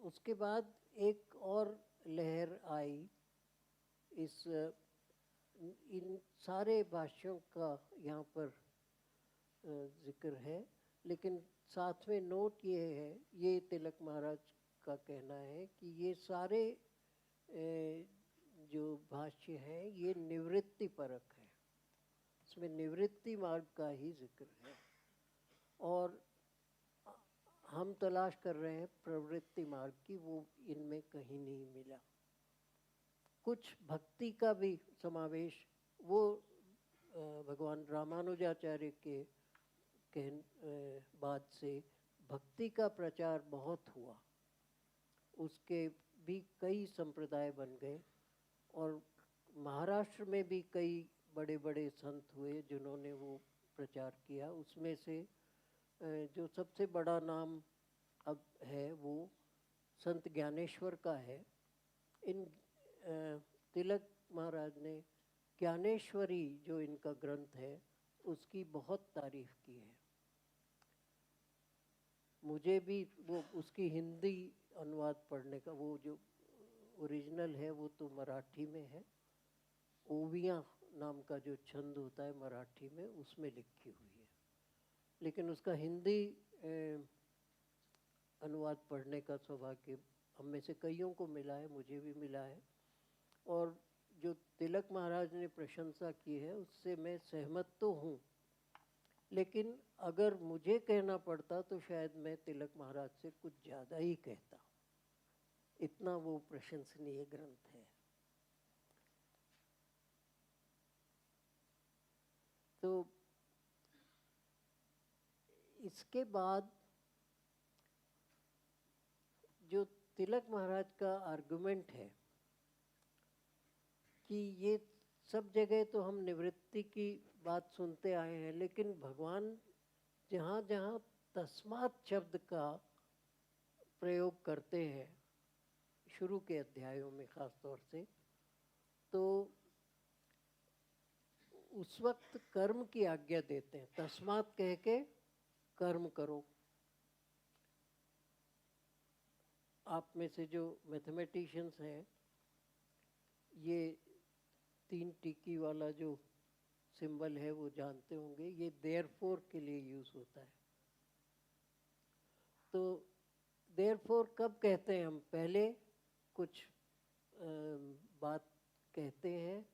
उसके बाद एक और लहर आई, इस इन सारे भाष्यों का यहाँ पर जिक्र है, लेकिन साथ में नोट ये है, ये तिलक महाराज का कहना है कि ये सारे जो भाष्य हैं ये निवृत्ति परक है, इसमें निवृत्ति मार्ग का ही जिक्र है, और हम तलाश कर रहे हैं प्रवृत्ति मार्ग की, वो इनमें कहीं नहीं मिला। कुछ भक्ति का भी समावेश, वो भगवान रामानुजाचार्य के बाद से भक्ति का प्रचार बहुत हुआ, उसके भी कई संप्रदाय बन गए और महाराष्ट्र में भी कई बड़े बड़े संत हुए जिन्होंने वो प्रचार किया। उसमें से जो सबसे बड़ा नाम अब है वो संत ज्ञानेश्वर का है। इन तिलक महाराज ने ज्ञानेश्वरी जो इनका ग्रंथ है उसकी बहुत तारीफ की है। मुझे भी वो उसकी हिंदी अनुवाद पढ़ने का, वो जो ओरिजिनल है वो तो मराठी में है, ओविया नाम का जो छंद होता है मराठी में उसमें लिखी हुई है, लेकिन उसका हिंदी अनुवाद पढ़ने का सौभाग्य हम में से कईयों को मिला है, मुझे भी मिला है। और जो तिलक महाराज ने प्रशंसा की है उससे मैं सहमत तो हूँ, लेकिन अगर मुझे कहना पड़ता तो शायद मैं तिलक महाराज से कुछ ज़्यादा ही कहता, इतना वो प्रशंसनीय ग्रंथ है। तो इसके बाद जो तिलक महाराज का आर्गुमेंट है कि ये सब जगह तो हम निवृत्ति की बात सुनते आए हैं, लेकिन भगवान जहाँ जहाँ तस्मात् शब्द का प्रयोग करते हैं शुरू के अध्यायों में ख़ास तौर से, तो उस वक्त कर्म की आज्ञा देते हैं। तस्मात् कह के कर्म करो। आप में से जो मैथमेटिशियंस हैं ये 3 टिकी वाला जो सिंबल है वो जानते होंगे, ये देयरफॉर के लिए यूज़ होता है। तो देयरफॉर कब कहते हैं हम? पहले कुछ बात कहते हैं,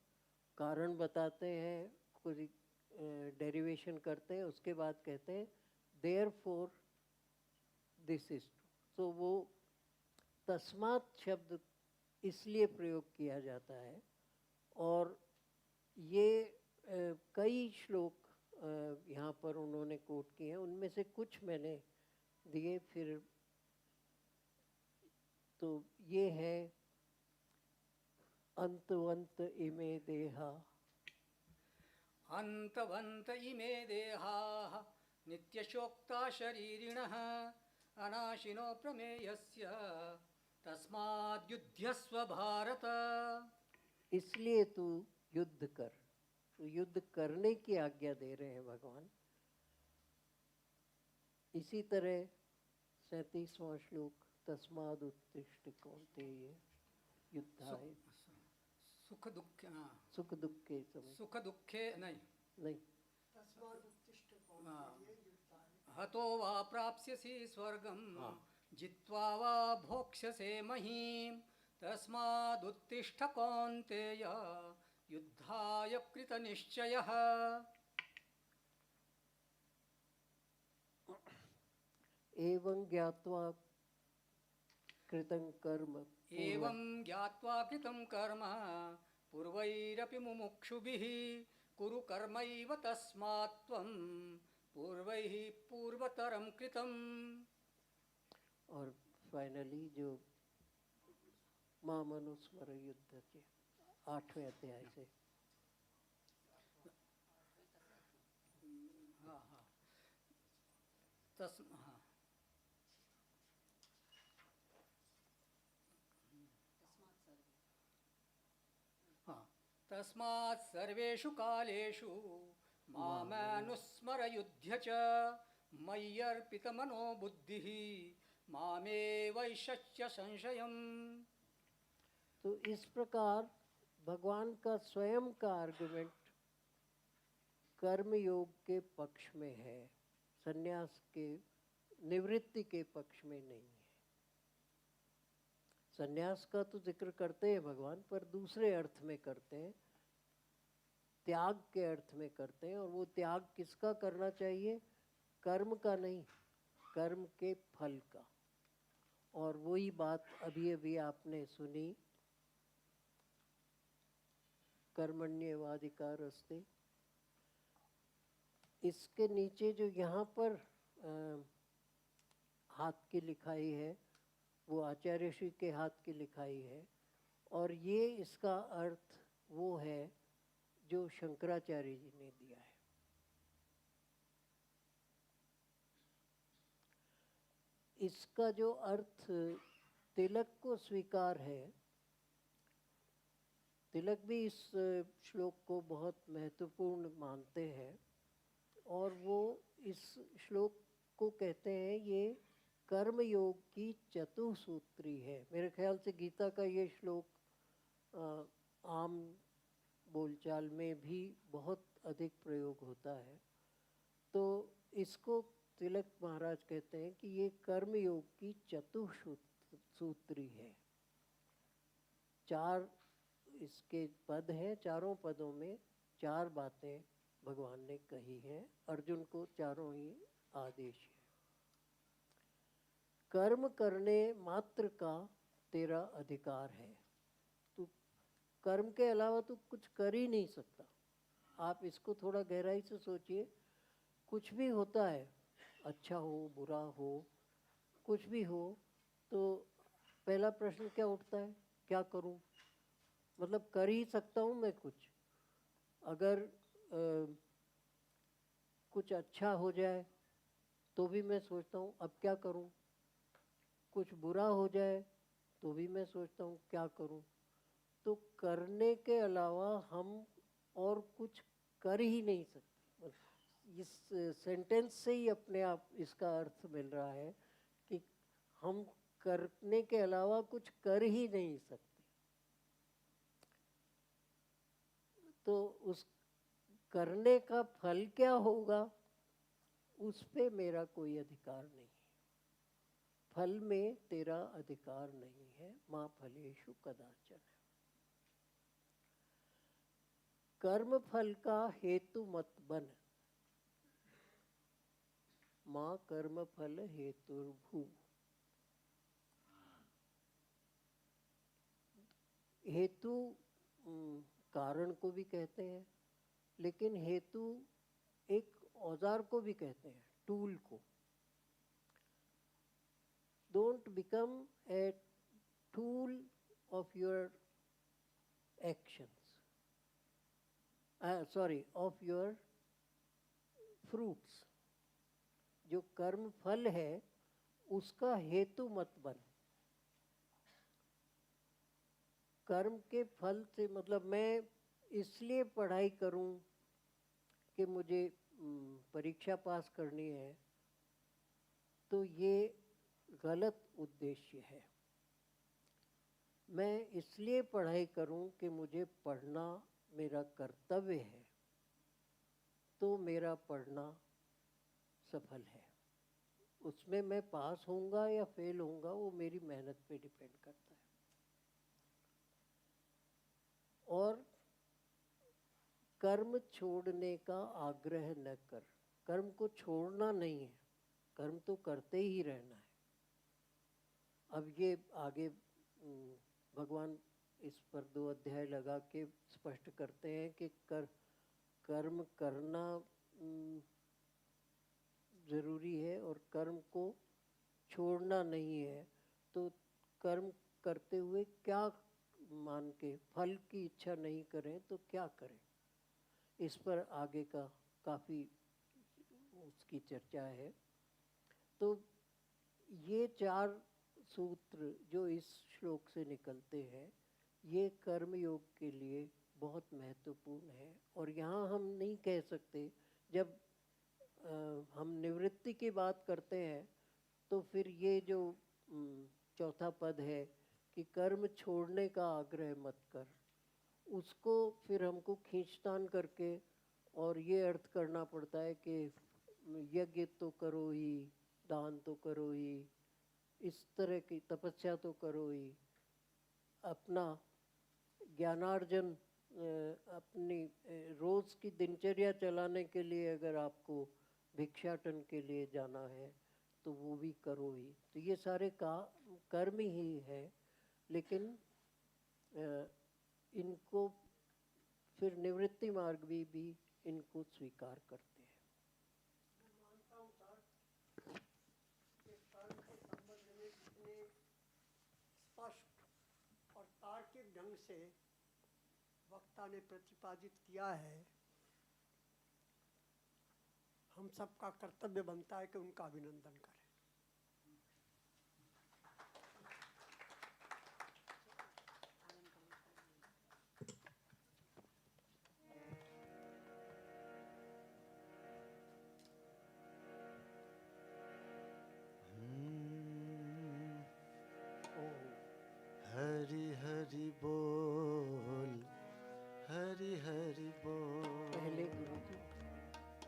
कारण बताते हैं, कुछ डेरिवेशन करते हैं, उसके बाद कहते हैं देयरफॉर दिस इज ट्रू। तो वो तस्मात् शब्द इसलिए प्रयोग किया जाता है। और ये कई श्लोक यहाँ पर उन्होंने कोट किए हैं, उनमें से कुछ मैंने दिए। फिर तो ये है अंतवंत इमे देहा, अंतवंत इमे देहाः नित्यशोक्ता शरीरिणः अनाशिनो प्रमेयस्य तस्माद् युध्यस्व भारत। इसलिए तू युद्ध कर। तो युद्ध करने की आज्ञा दे रहे हैं भगवान। इसी तरह 37वां श्लोक, तस्माद् उत्तिष्ठ कौन्तेय युद्धाय सुख दुख, सुख दुखे समय, सुख दुखे नहीं नहीं, हतो वा प्राप्स्यसि स्वर्गं हाँ। जित्वा वा भोक्ष्यसे महीम् तस्मादुत्तिष्ठ कौन्तेय युद्धाय कृतनिश्चयः। एवं ज्ञात्वा कृतं कर्म, एवं ज्ञात्वा कृतं कर्म पूर्वैरपि मुमुक्षुभिः कुरु कर्मैव तस्मात् त्वं पूर्वैः पूर्वतरं कृतम्। और फाइनली जो मामनुस्मर युद्ध के 8वें अध्याय से, हाँ हाँ तस्मात् सर्वेषु कालेषु मामनुस्मर युध्य च मय्यर्पितमनो बुद्धिः मामे वैशस्य संशयम्। तो इस प्रकार भगवान का स्वयं का आर्गुमेंट कर्म योग के पक्ष में है, संन्यास के निवृत्ति के पक्ष में नहीं है। संन्यास का तो जिक्र करते हैं भगवान, पर दूसरे अर्थ में करते हैं, त्याग के अर्थ में करते हैं। और वो त्याग किसका करना चाहिए? कर्म का नहीं, कर्म के फल का। और वही बात अभी अभी आपने सुनी, कर्मण्येवाधिकारस्ते। इसके नीचे जो यहाँ पर हाथ की लिखाई है वो आचार्य श्री के हाथ की लिखाई है, और ये इसका अर्थ वो है जो शंकराचार्य जी ने दिया है। इसका जो अर्थ तिलक को स्वीकार है, तिलक भी इस श्लोक को बहुत महत्वपूर्ण मानते हैं, और वो इस श्लोक को कहते हैं ये कर्म योग की चतुसूत्री है। मेरे ख्याल से गीता का ये श्लोक आम बोलचाल में भी बहुत अधिक प्रयोग होता है। तो इसको तिलक महाराज कहते हैं कि ये कर्म योग की चतुसूत्री है। 4 इसके पद हैं, चारों पदों में 4 बातें भगवान ने कही हैं, अर्जुन को चारों ही आदेश है। कर्म करने मात्र का तेरा अधिकार है, तू कर्म के अलावा तू कुछ कर ही नहीं सकता। आप इसको थोड़ा गहराई से सोचिए, कुछ भी होता है, अच्छा हो बुरा हो कुछ भी हो, तो पहला प्रश्न क्या उठता है, क्या करूं? मतलब कर ही सकता हूं मैं कुछ। अगर कुछ अच्छा हो जाए तो भी मैं सोचता हूं अब क्या करूं, कुछ बुरा हो जाए तो भी मैं सोचता हूं क्या करूं। तो करने के अलावा हम और कुछ कर ही नहीं सकते। इस सेंटेंस से ही अपने आप इसका अर्थ मिल रहा है कि हम करने के अलावा कुछ कर ही नहीं सकते। तो उस करने का फल क्या होगा उस पे मेरा कोई अधिकार नहीं है। फल में तेरा अधिकार नहीं है। माँ फलेषु कदाचन। कर्म फल का हेतु मत बन, माँ कर्म फल हेतुर्भू। हेतु कारण को भी कहते हैं, लेकिन हेतु एक औजार को भी कहते हैं, टूल को। Don't become a tool of your actions, sorry of your fruits. जो कर्म फल है उसका हेतु मत बन। कर्म के फल से मतलब मैं इसलिए पढ़ाई करूं कि मुझे परीक्षा पास करनी है, तो ये गलत उद्देश्य है। मैं इसलिए पढ़ाई करूं कि मुझे पढ़ना मेरा कर्तव्य है, तो मेरा पढ़ना सफल है। उसमें मैं पास होऊंगा या फेल होऊंगा वो मेरी मेहनत पे डिपेंड करता है। और कर्म छोड़ने का आग्रह न कर। कर्म को छोड़ना नहीं है, कर्म तो करते ही रहना है। अब ये आगे भगवान इस पर 2 अध्याय लगा के स्पष्ट करते हैं कि कर्म करना ज़रूरी है और कर्म को छोड़ना नहीं है। तो कर्म करते हुए क्या मान के फल की इच्छा नहीं करें तो क्या करें, इस पर आगे का काफ़ी उसकी चर्चा है। तो ये 4 सूत्र जो इस श्लोक से निकलते हैं ये कर्म योग के लिए बहुत महत्वपूर्ण है। और यहाँ हम नहीं कह सकते, जब हम निवृत्ति की बात करते हैं तो फिर ये जो चौथा पद है कि कर्म छोड़ने का आग्रह मत कर, उसको फिर हमको खींचतान करके और ये अर्थ करना पड़ता है कि यज्ञ तो करो ही, दान तो करो ही, इस तरह की तपस्या तो करो ही। अपना ज्ञानार्जन अपनी रोज़ की दिनचर्या चलाने के लिए अगर आपको भिक्षाटन के लिए जाना है तो वो भी करो ही। तो ये सारे कर्म ही है, लेकिन इनको फिर निवृत्ति मार्ग भी इनको स्वीकार करते हैं। ढंग से वक्ता ने प्रतिपादित किया है, हम सबका कर्तव्य बनता है कि उनका अभिनंदन करें। हरि हरि बोल, हरि हरि बोल, पहले गुरु जी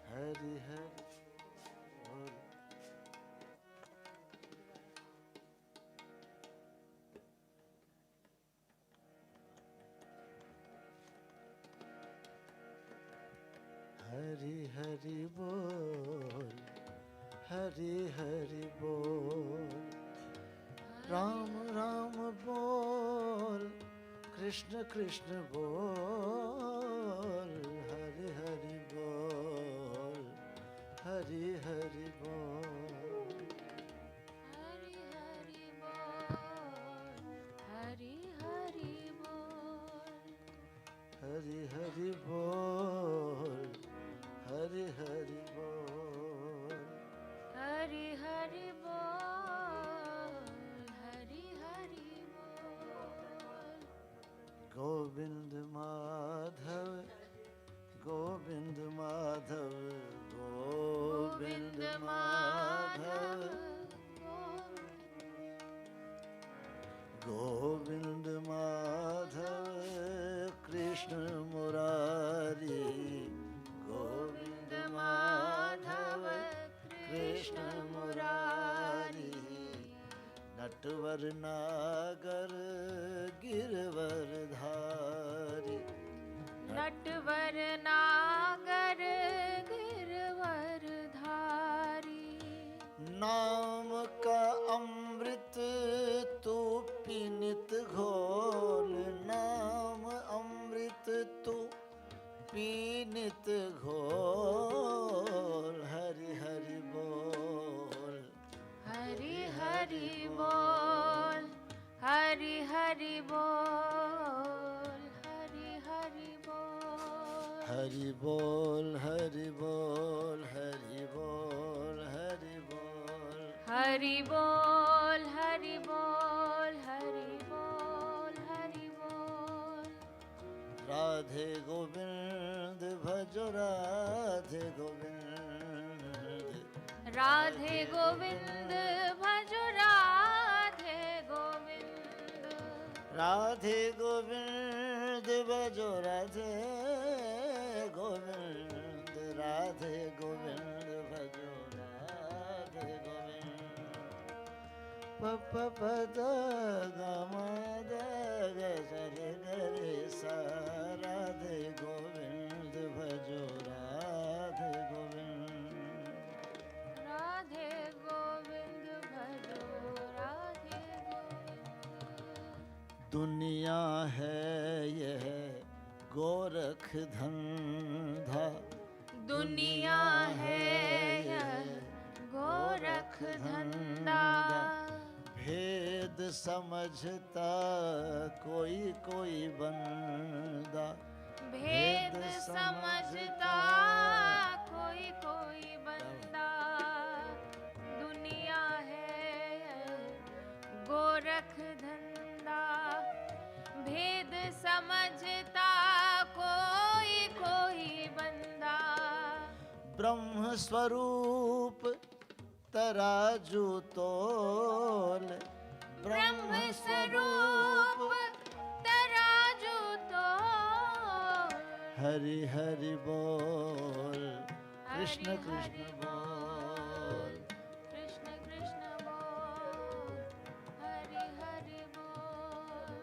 हरि हरि बोल। हरि हरि बोल, हरि हरि बोल, राम राम बोल, कृष्ण कृष्ण बोल, हरि हरि बोल, हरि हरि बोल। हरि हरि बोल, हरि हरि बोल, हरि हरि बोल, हरि हरि बोल। हरि हरि बोल, हरि हरि बोल। गोविंद माधव, गोविंद माधव, गोविंद माधव, गोविंद माधव, कृष्ण मुरारी, गोविंद माधव, कृष्ण मुरारी, नटवर नागर गिरवर धारी, नटवर नागर गिरवर धारी। नाम का अमृत तू पीनित घोल, नाम अमृत तू पीनित घोल, हरि हरि बोल, हरि हरि बोल, हरि हरि बोल, हरि हरि बोल। हरि बोल, हरि बोल, हरि बोल, हरि बोल, हरि बोल, हरि बोल, हरि बोल, हरि बोल। राधे गोविंद भजो राधे गोविंद, राधे गोविंद भजो राधे गोविंद, राधे गोविंद भजो राधे गोविंद, राधे गोविंद भजो राधे गोविंद। पप पद गम द ग रे रे सा, राधे गोविंद भजो राधे गोविंद, राधे गोविंद भजो राधे गोविंद। दुनिया है यह गोरख धंधा, दुनिया है यह गोरख धंधा, भेद समझता कोई कोई बंदा, भेद समझता कोई कोई बंदा। दुनिया है यह गोरख धंधा, भेद समझता कोई कोई बंदा। ब्रह्म स्वरूप तराजू तोल, ब्रह्म स्वरूप तराजू तोल, हरि हरि बोल, कृष्ण हरि कृष्ण हरि बोल, कृष्ण कृष्ण बोल, हरि हरि बोल।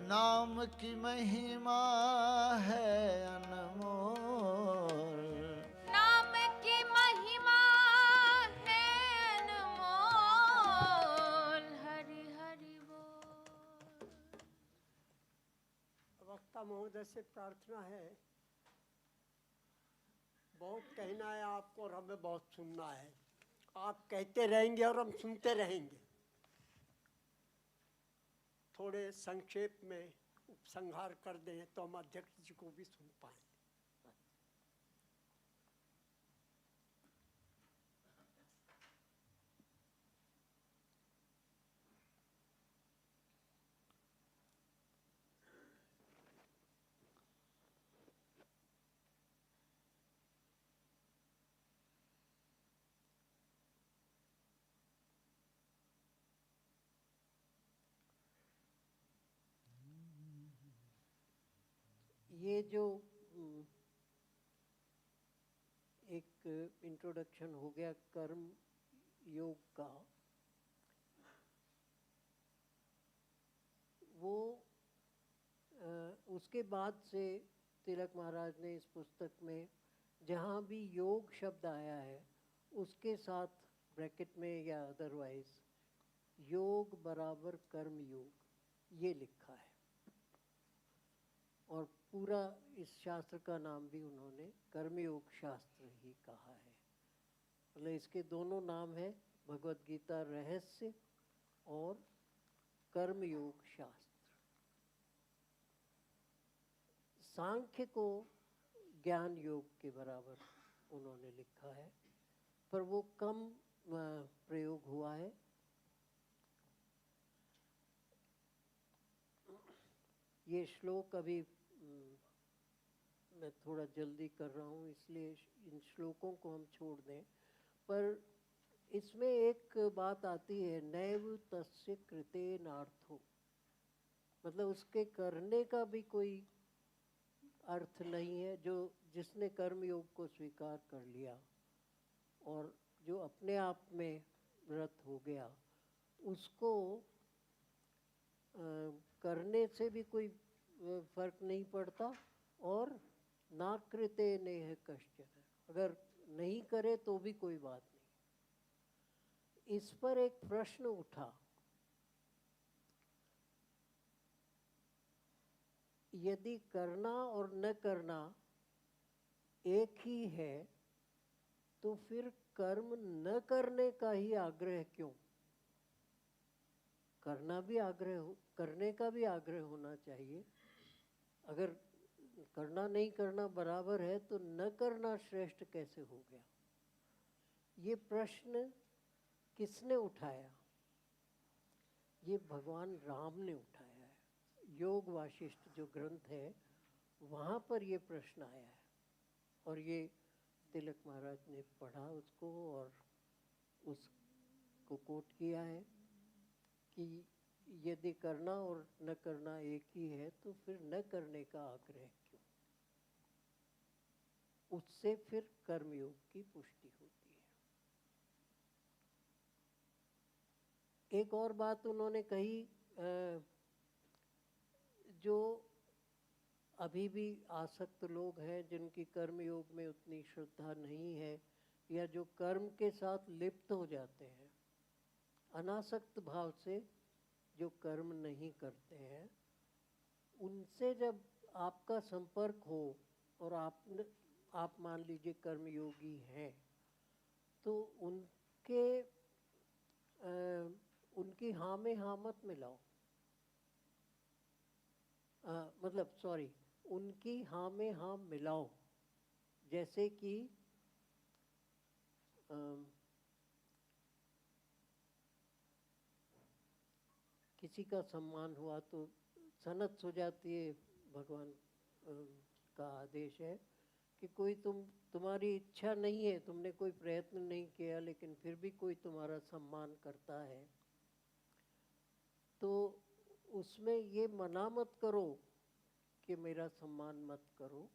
नाम की महिमा है अनमोल, नाम की महिमा है अनमोल, हरि हरि बोल। वक्ता महोदय से प्रार्थना है, बहुत कहना है आपको और हमें बहुत सुनना है। आप कहते रहेंगे और हम सुनते रहेंगे। थोड़े संक्षेप में उपसंहार कर दें तो हम अध्यक्ष जी को भी सुन पाएं। ये जो एक इंट्रोडक्शन हो गया कर्म योग का, वो उसके बाद से तिलक महाराज ने इस पुस्तक में जहाँ भी योग शब्द आया है उसके साथ ब्रैकेट में या अदरवाइज योग बराबर कर्म योग ये लिखा है। और पूरा इस शास्त्र का नाम भी उन्होंने कर्मयोग शास्त्र ही कहा है। मतलब इसके दोनों नाम हैं, भगवद गीता रहस्य और कर्मयोग शास्त्र। सांख्य को ज्ञान योग के बराबर उन्होंने लिखा है, पर वो कम प्रयोग हुआ है। ये श्लोक अभी मैं थोड़ा जल्दी कर रहा हूँ इसलिए इन श्लोकों को हम छोड़ दें, पर इसमें एक बात आती है, नैव तस्य कृतेनार्थो, मतलब उसके करने का भी कोई अर्थ नहीं है। जो जिसने कर्म योग को स्वीकार कर लिया और जो अपने आप में रत हो गया, उसको करने से भी कोई फर्क नहीं पड़ता और ना कृते नेह कश्चन, अगर नहीं करे तो भी कोई बात नहीं। इस पर एक प्रश्न उठा, यदि करना और न करना एक ही है तो फिर कर्म न करने का ही आग्रह क्यों? करना भी आग्रह हो, करने का भी आग्रह होना चाहिए। अगर करना नहीं करना बराबर है तो न करना श्रेष्ठ कैसे हो गया? ये प्रश्न किसने उठाया? ये भगवान राम ने उठाया है। योग वाशिष्ठ जो ग्रंथ है वहाँ पर ये प्रश्न आया है और ये तिलक महाराज ने पढ़ा उसको और उसको कोट किया है कि यदि करना और न करना एक ही है तो फिर न करने का आग्रह क्यों? उससे फिर कर्मयोग की पुष्टि होती है। एक और बात उन्होंने कही, जो अभी भी आसक्त लोग हैं जिनकी कर्मयोग में उतनी श्रद्धा नहीं है या जो कर्म के साथ लिप्त हो जाते हैं, अनासक्त भाव से जो कर्म नहीं करते हैं, उनसे जब आपका संपर्क हो और आप मान लीजिए कर्मयोगी हैं, तो उनकी हाँ में हाँ मत मिलाओ। मतलब सॉरी, उनकी हाँ में हाँ मिलाओ। जैसे कि किसी का सम्मान हुआ तो सनत हो जाती है। भगवान का आदेश है कि कोई तुम्हारी इच्छा नहीं है, तुमने कोई प्रयत्न नहीं किया, लेकिन फिर भी कोई तुम्हारा सम्मान करता है, तो उसमें ये मना मत करो कि मेरा सम्मान मत करो।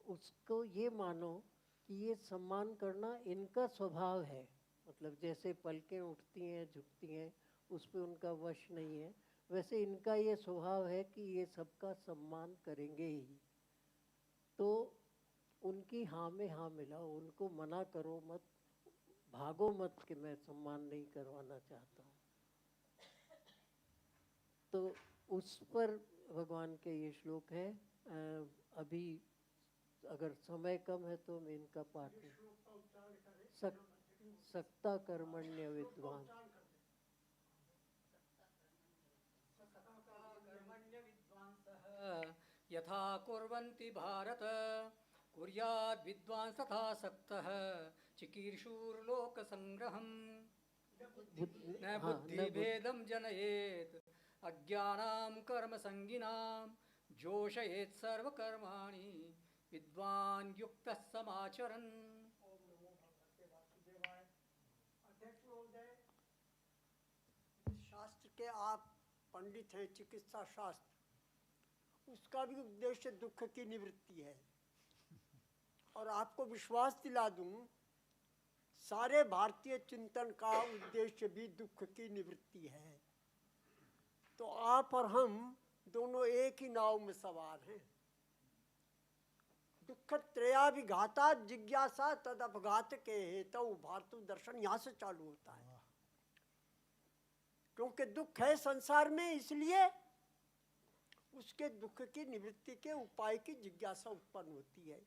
उसको ये मानो कि ये सम्मान करना इनका स्वभाव है। मतलब जैसे पलकें उठती हैं झुकती हैं, उस पर उनका वश नहीं है, वैसे इनका ये स्वभाव है कि ये सबका सम्मान करेंगे ही। तो उनकी हाँ में हाँ मिलाओ, उनको मना करो मत, भागो मत कि मैं सम्मान नहीं करवाना चाहता हूँ। तो उस पर भगवान के ये श्लोक है। अभी अगर समय कम है तो मैं इनका पाठ सकता कर्मण्य विद्वान, यथा कुर्वन्ति भारत कुर्याद् विद्वान् तथा सक्तः चिकीर्षुर्लोकसङ्ग्रहम् न बुद्धिभेदं जनयेत् अज्ञानां कर्मसङ्गिनां जोषयेत् सर्वकर्माणि विद्वान् युक्तः समाचरन्। शास्त्र के आप पंडित हैं, चिकित्सा शास्त्र, उसका भी उद्देश्य दुख की निवृत्ति है। और आपको विश्वास दिला दूं, सारे भारतीय चिंतन का उद्देश्य भी दुख की निवृत्ति है। तो आप और हम दोनों एक ही नाव में सवार हैं। दुख त्रयाभिघाता जिज्ञासा तद अपघात के हेतु भारत दर्शन यहाँ से चालू होता है। क्योंकि दुख है संसार में, इसलिए उसके दुख की निवृत्ति के उपाय की जिज्ञासा उत्पन्न होती है।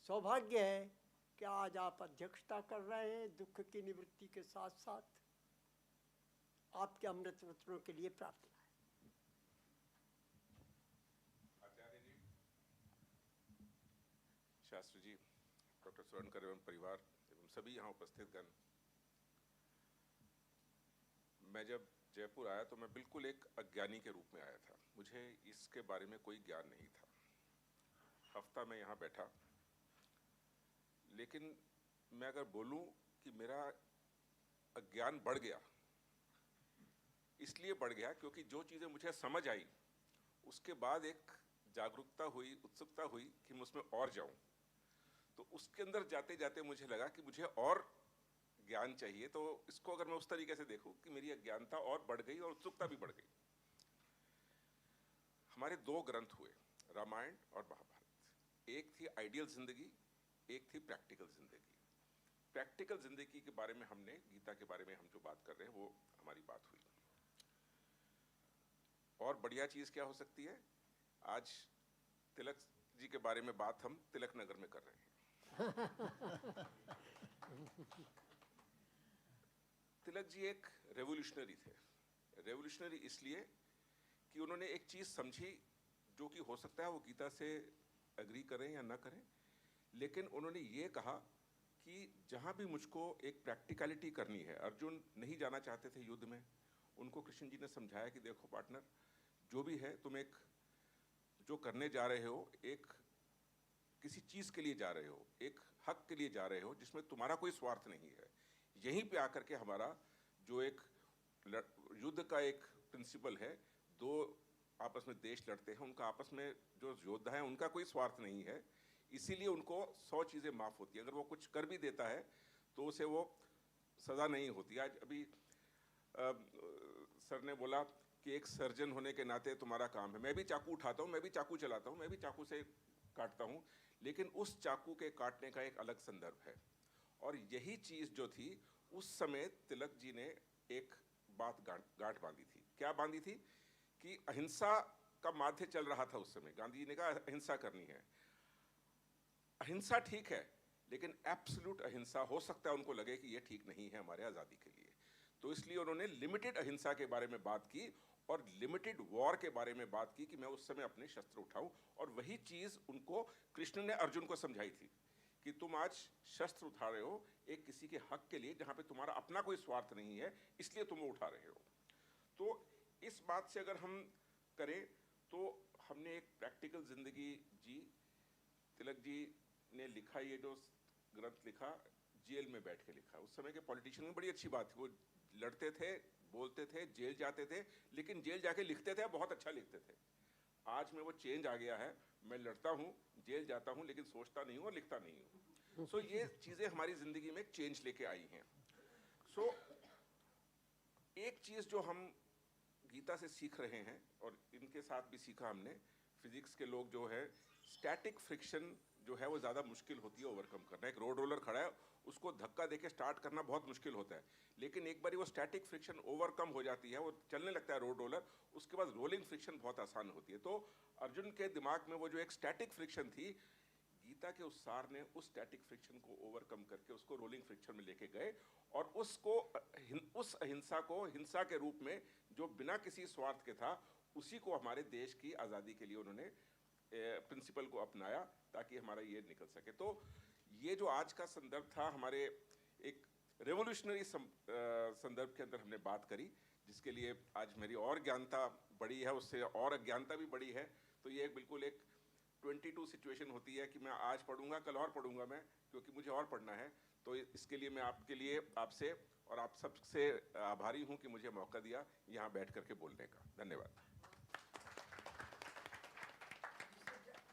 सौभाग्य है कि आज आप अध्यक्षता कर रहे हैं दुख की निवृत्ति के साथ साथ। आपके अमृत वचनों के लिए प्रार्थना है। आचार्य जी, शास्त्री जी, डॉक्टर सुरणकर एवं परिवार एवं सभी यहाँ उपस्थित गण, मैं जब जयपुर आया तो मैं बिल्कुल एक अज्ञानी के रूप में आया था। मुझे इसके बारे में कोई ज्ञान नहीं था। हफ्ता मैं यहाँ बैठा, लेकिन मैं अगर बोलूं कि मेरा अज्ञान बढ़ गया, इसलिए बढ़ गया क्योंकि जो चीज़ें मुझे समझ आई उसके बाद एक जागरूकता हुई, उत्सुकता हुई कि मैं उसमें और जाऊं। तो उसके अंदर जाते जाते मुझे लगा कि मुझे और ज्ञान चाहिए। तो इसको अगर मैं उस तरीके से देखूं कि मेरी अज्ञानता और बढ़ गई और उत्सुकता भी बढ़ गई। हमारे दो ग्रंथ हुए, रामायण और महाभारत। एक थी आइडियल जिंदगी, एक थी प्रैक्टिकल जिंदगी। प्रैक्टिकल जिंदगी के बारे में हमने, गीता के बारे में हम जो बात कर रहे हैं वो हमारी बात हुई। और बढ़िया चीज क्या हो सकती है, आज तिलक जी के बारे में बात हम तिलक नगर में कर रहे हैं। तिलक जी एक रेवोल्यूशनरी थे। रेवोल्यूशनरी इसलिए कि उन्होंने एक चीज समझी जो कि हो सकता है वो गीता से एग्री करें या ना करें, लेकिन उन्होंने ये कहा कि जहां भी मुझको एक प्रैक्टिकलिटी करनी है, अर्जुन नहीं जाना चाहते थे युद्ध में, उनको कृष्ण जी ने समझाया कि देखो पार्टनर, जो भी है तुम एक जो करने जा रहे हो, एक किसी चीज के लिए जा रहे हो, एक हक के लिए जा रहे हो जिसमें तुम्हारा कोई स्वार्थ नहीं है। यहीं पे आकर के हमारा जो एक युद्ध का एक प्रिंसिपल है, दो आपस में देश लड़ते हैं, उनका आपस में जो योद्धा है उनका कोई स्वार्थ नहीं है, इसीलिए उनको 100 चीजें माफ होती है। अगर वो कुछ कर भी देता है तो उसे वो सजा नहीं होती। आज अभी सर ने बोला कि एक सर्जन होने के नाते तुम्हारा काम है। मैं भी चाकू उठाता हूँ, मैं भी चाकू चलाता हूँ, मैं भी चाकू से काटता हूँ, लेकिन उस चाकू के काटने का एक अलग संदर्भ है। और यही चीज जो थी उस समय तिलक जी ने एक बात गांठ बांधी थी। क्या बांधी थी कि अहिंसा का माध्य चल रहा था उस समय। गांधी जी ने कहा अहिंसा करनी है। अहिंसा ठीक है, लेकिन एब्सोल्यूट अहिंसा हो सकता है उनको लगे कि ये ठीक नहीं है हमारे आज़ादी के लिए। तो इसलिए उन्होंने लिमिटेड अहिंसा के बारे में बात की और लिमिटेड वॉर के बारे में बात की कि मैं उस समय अपने शस्त्र उठाऊं। और वही चीज उनको कृष्ण ने अर्जुन को समझाई थी कि तुम आज शस्त्र उठा रहे हो एक किसी के हक के लिए जहां पे तुम्हारा अपना कोई स्वार्थ नहीं है, इसलिए तुम वो उठा रहे हो। तो इस बात से अगर हम करें तो हमने एक प्रैक्टिकल जिंदगी जी। तिलक जी ने लिखा, ये जो ग्रंथ लिखा, जेल में बैठ के लिखा। उस समय के पॉलिटिशियन में बड़ी अच्छी बात थी, वो लड़ते थे, बोलते थे, जेल जाते थे, लेकिन जेल जाके लिखते थे, बहुत अच्छा लिखते थे। आज में वो चेंज आ गया है, मैं लड़ता हूँ, जेल जाता हूँ, लेकिन सोचता नहीं हूँ और लिखता नहीं हूँ। सो ये चीजें हमारी जिंदगी में चेंज लेके आई हैं। सो एक चीज जो हम गीता से सीख रहे हैं और इनके साथ भी सीखा हमने, फिजिक्स के लोग जो है, स्टैटिक फ्रिक्शन जो है वो ज़्यादा मुश्किल होती है ओवरकम करना। एक रोड रोलर खड़ा है, उसको धक्का देके स्टार्ट करना बहुत मुश्किल होता है, लेकिन एक बार वो स्टैटिक फ्रिक्शन ओवरकम हो जाती है, वो चलने लगता है रोड रोलर, उसके बाद रोलिंग फ्रिक्शन बहुत आसान होती है। तो अर्जुन के दिमाग में वो जो एक स्टैटिक फ्रिक्शन थी, गीता के उस सार ने उस स्टैटिक फ्रिक्शन को ओवरकम करके उसको रोलिंग फ्रिक्शन में लेके गए और उसको, उस अहिंसा को हिंसा के रूप में जो बिना किसी स्वार्थ के था, उसी को हमारे देश की आज़ादी के लिए उन्होंने प्रिंसिपल को अपनाया ताकि हमारा ये निकल सके। तो ये जो आज का संदर्भ था, हमारे एक रेवोल्यूशनरी संदर्भ के अंदर हमने बात करी, जिसके लिए आज मेरी और ज्ञानता बढ़ी है, उससे और अज्ञानता भी बढ़ी है। तो ये बिल्कुल एक 22 सिचुएशन होती है कि मैं आज पढ़ूंगा, कल और पढ़ूंगा मैं, क्योंकि मुझे और पढ़ना है। तो इसके लिए मैं आपके लिए, आपसे और आप सबसे आभारी हूं कि मुझे मौका दिया यहाँ बैठ करके बोलने का। धन्यवाद।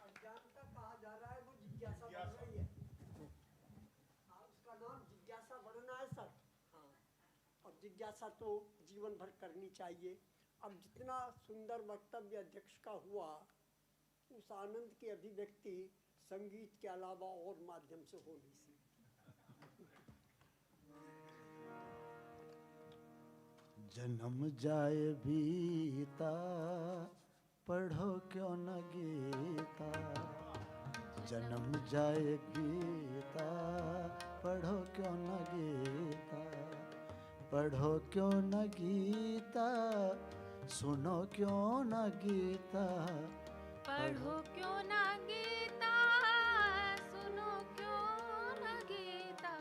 अज्ञानता कहा जा रहा है, वो जिज्ञासा बढ़ रही है। उसका नाम जिज्ञासा बढ़ना है सर। हाँ, और जिज्ञासा तो जीवन भर करनी चाहिए। अब जितना सुंदर वक्तव्य अध्यक्ष का हुआ, उस आनंद की अभिव्यक्ति संगीत के अलावा और माध्यम से हो नहीं सकती। जन्म जाए बीता, पढ़ो क्यों न गीता। जन्म जाए बीता, पढ़ो क्यों न गीता। पढ़ो क्यों न गीता, सुनो क्यों न गीता। पढ़ो क्यों ना गीता, सुनो क्यों ना गीता।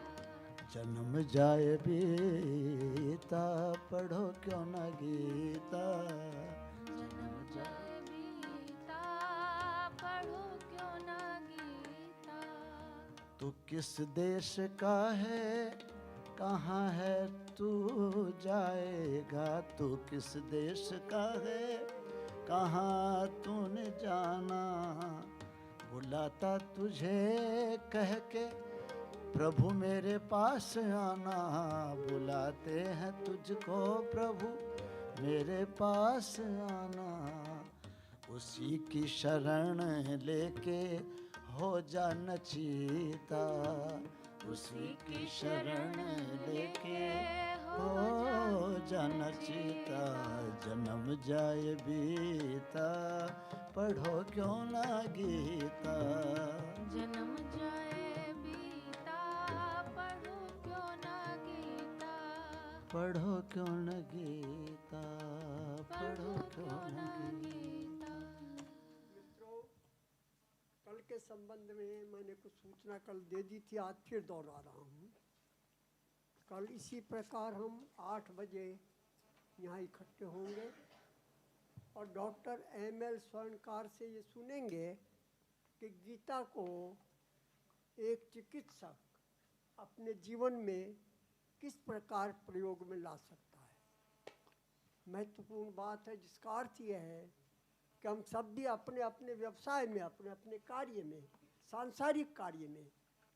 जन्म जाए बीता, पढ़ो क्यों न गीता। जन्म जाए बीता, पढ़ो क्यों ना गीता। तू किस देश का है, कहाँ है तू जाएगा। तू किस देश का है, कहाँ तूने जाना। बुलाता तुझे कह के प्रभु मेरे पास आना। बुलाते हैं तुझको प्रभु मेरे पास आना। उसी की शरण लेके हो जा नचीता। उसी की शरण लेके हो जा नचीता। जन्म जाए बीता, पढ़ो क्यों ना गीता। जन्म जाए बीता, पढ़ो क्यों ना गीता। पढ़ो क्यों न गीता। पढ़ो क्यों न गीता। मित्रों, कल के संबंध में मैंने कुछ सूचना कल दे दी थी, आज फिर दोहरा रहा हूँ। कल इसी प्रकार हम 8 बजे यहाँ इकट्ठे होंगे और डॉक्टर M.L. स्वर्णकार से ये सुनेंगे कि गीता को एक चिकित्सक अपने जीवन में किस प्रकार प्रयोग में ला सकता है। महत्वपूर्ण बात है, जिसका अर्थ यह है कि हम सब भी अपने अपने व्यवसाय में, अपने अपने कार्य में, सांसारिक कार्य में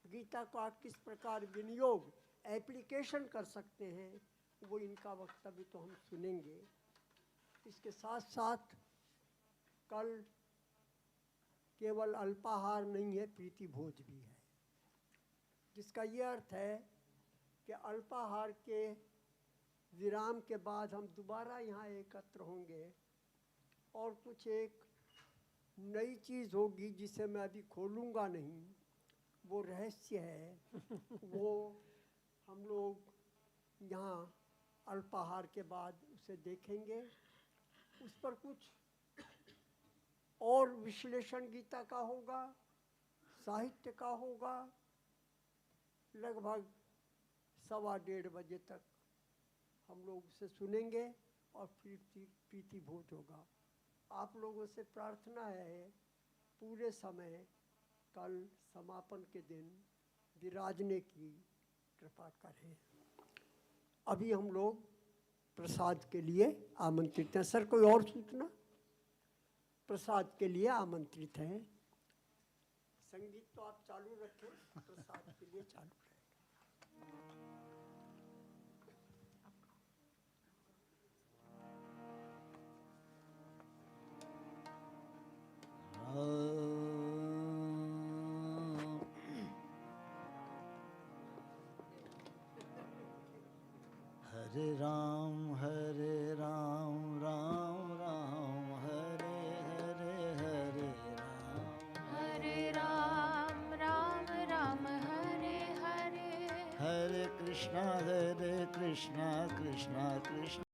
गीता का किस प्रकार विनियोग, एप्लीकेशन कर सकते हैं, वो इनका वक्तव्य तो हम सुनेंगे। इसके साथ साथ कल केवल अल्पाहार नहीं है, प्रीति भोज भी है, जिसका ये अर्थ है कि अल्पाहार के विराम के बाद हम दोबारा यहाँ एकत्र होंगे और कुछ एक नई चीज़ होगी जिसे मैं अभी खोलूँगा नहीं, वो रहस्य है। वो हम लोग यहाँ अल्पाहार के बाद उसे देखेंगे। उस पर कुछ और विश्लेषण गीता का होगा, साहित्य का होगा। लगभग 1:15 बजे तक हम लोग उसे सुनेंगे और फिर प्रीति भोज होगा। आप लोगों से प्रार्थना है पूरे समय कल समापन के दिन विराजने की कृपा करें। अभी हम लोग प्रसाद के लिए आमंत्रित हैं। सर, कोई और सूचना? प्रसाद के लिए आमंत्रित हैं। संगीत तो आप चालू रखें, प्रसाद के लिए चालू रहेगा। हरे राम राम राम हरे हरे, हरे राम हरे राम राम राम हरे हरे। हरे कृष्णा कृष्णा कृष्णा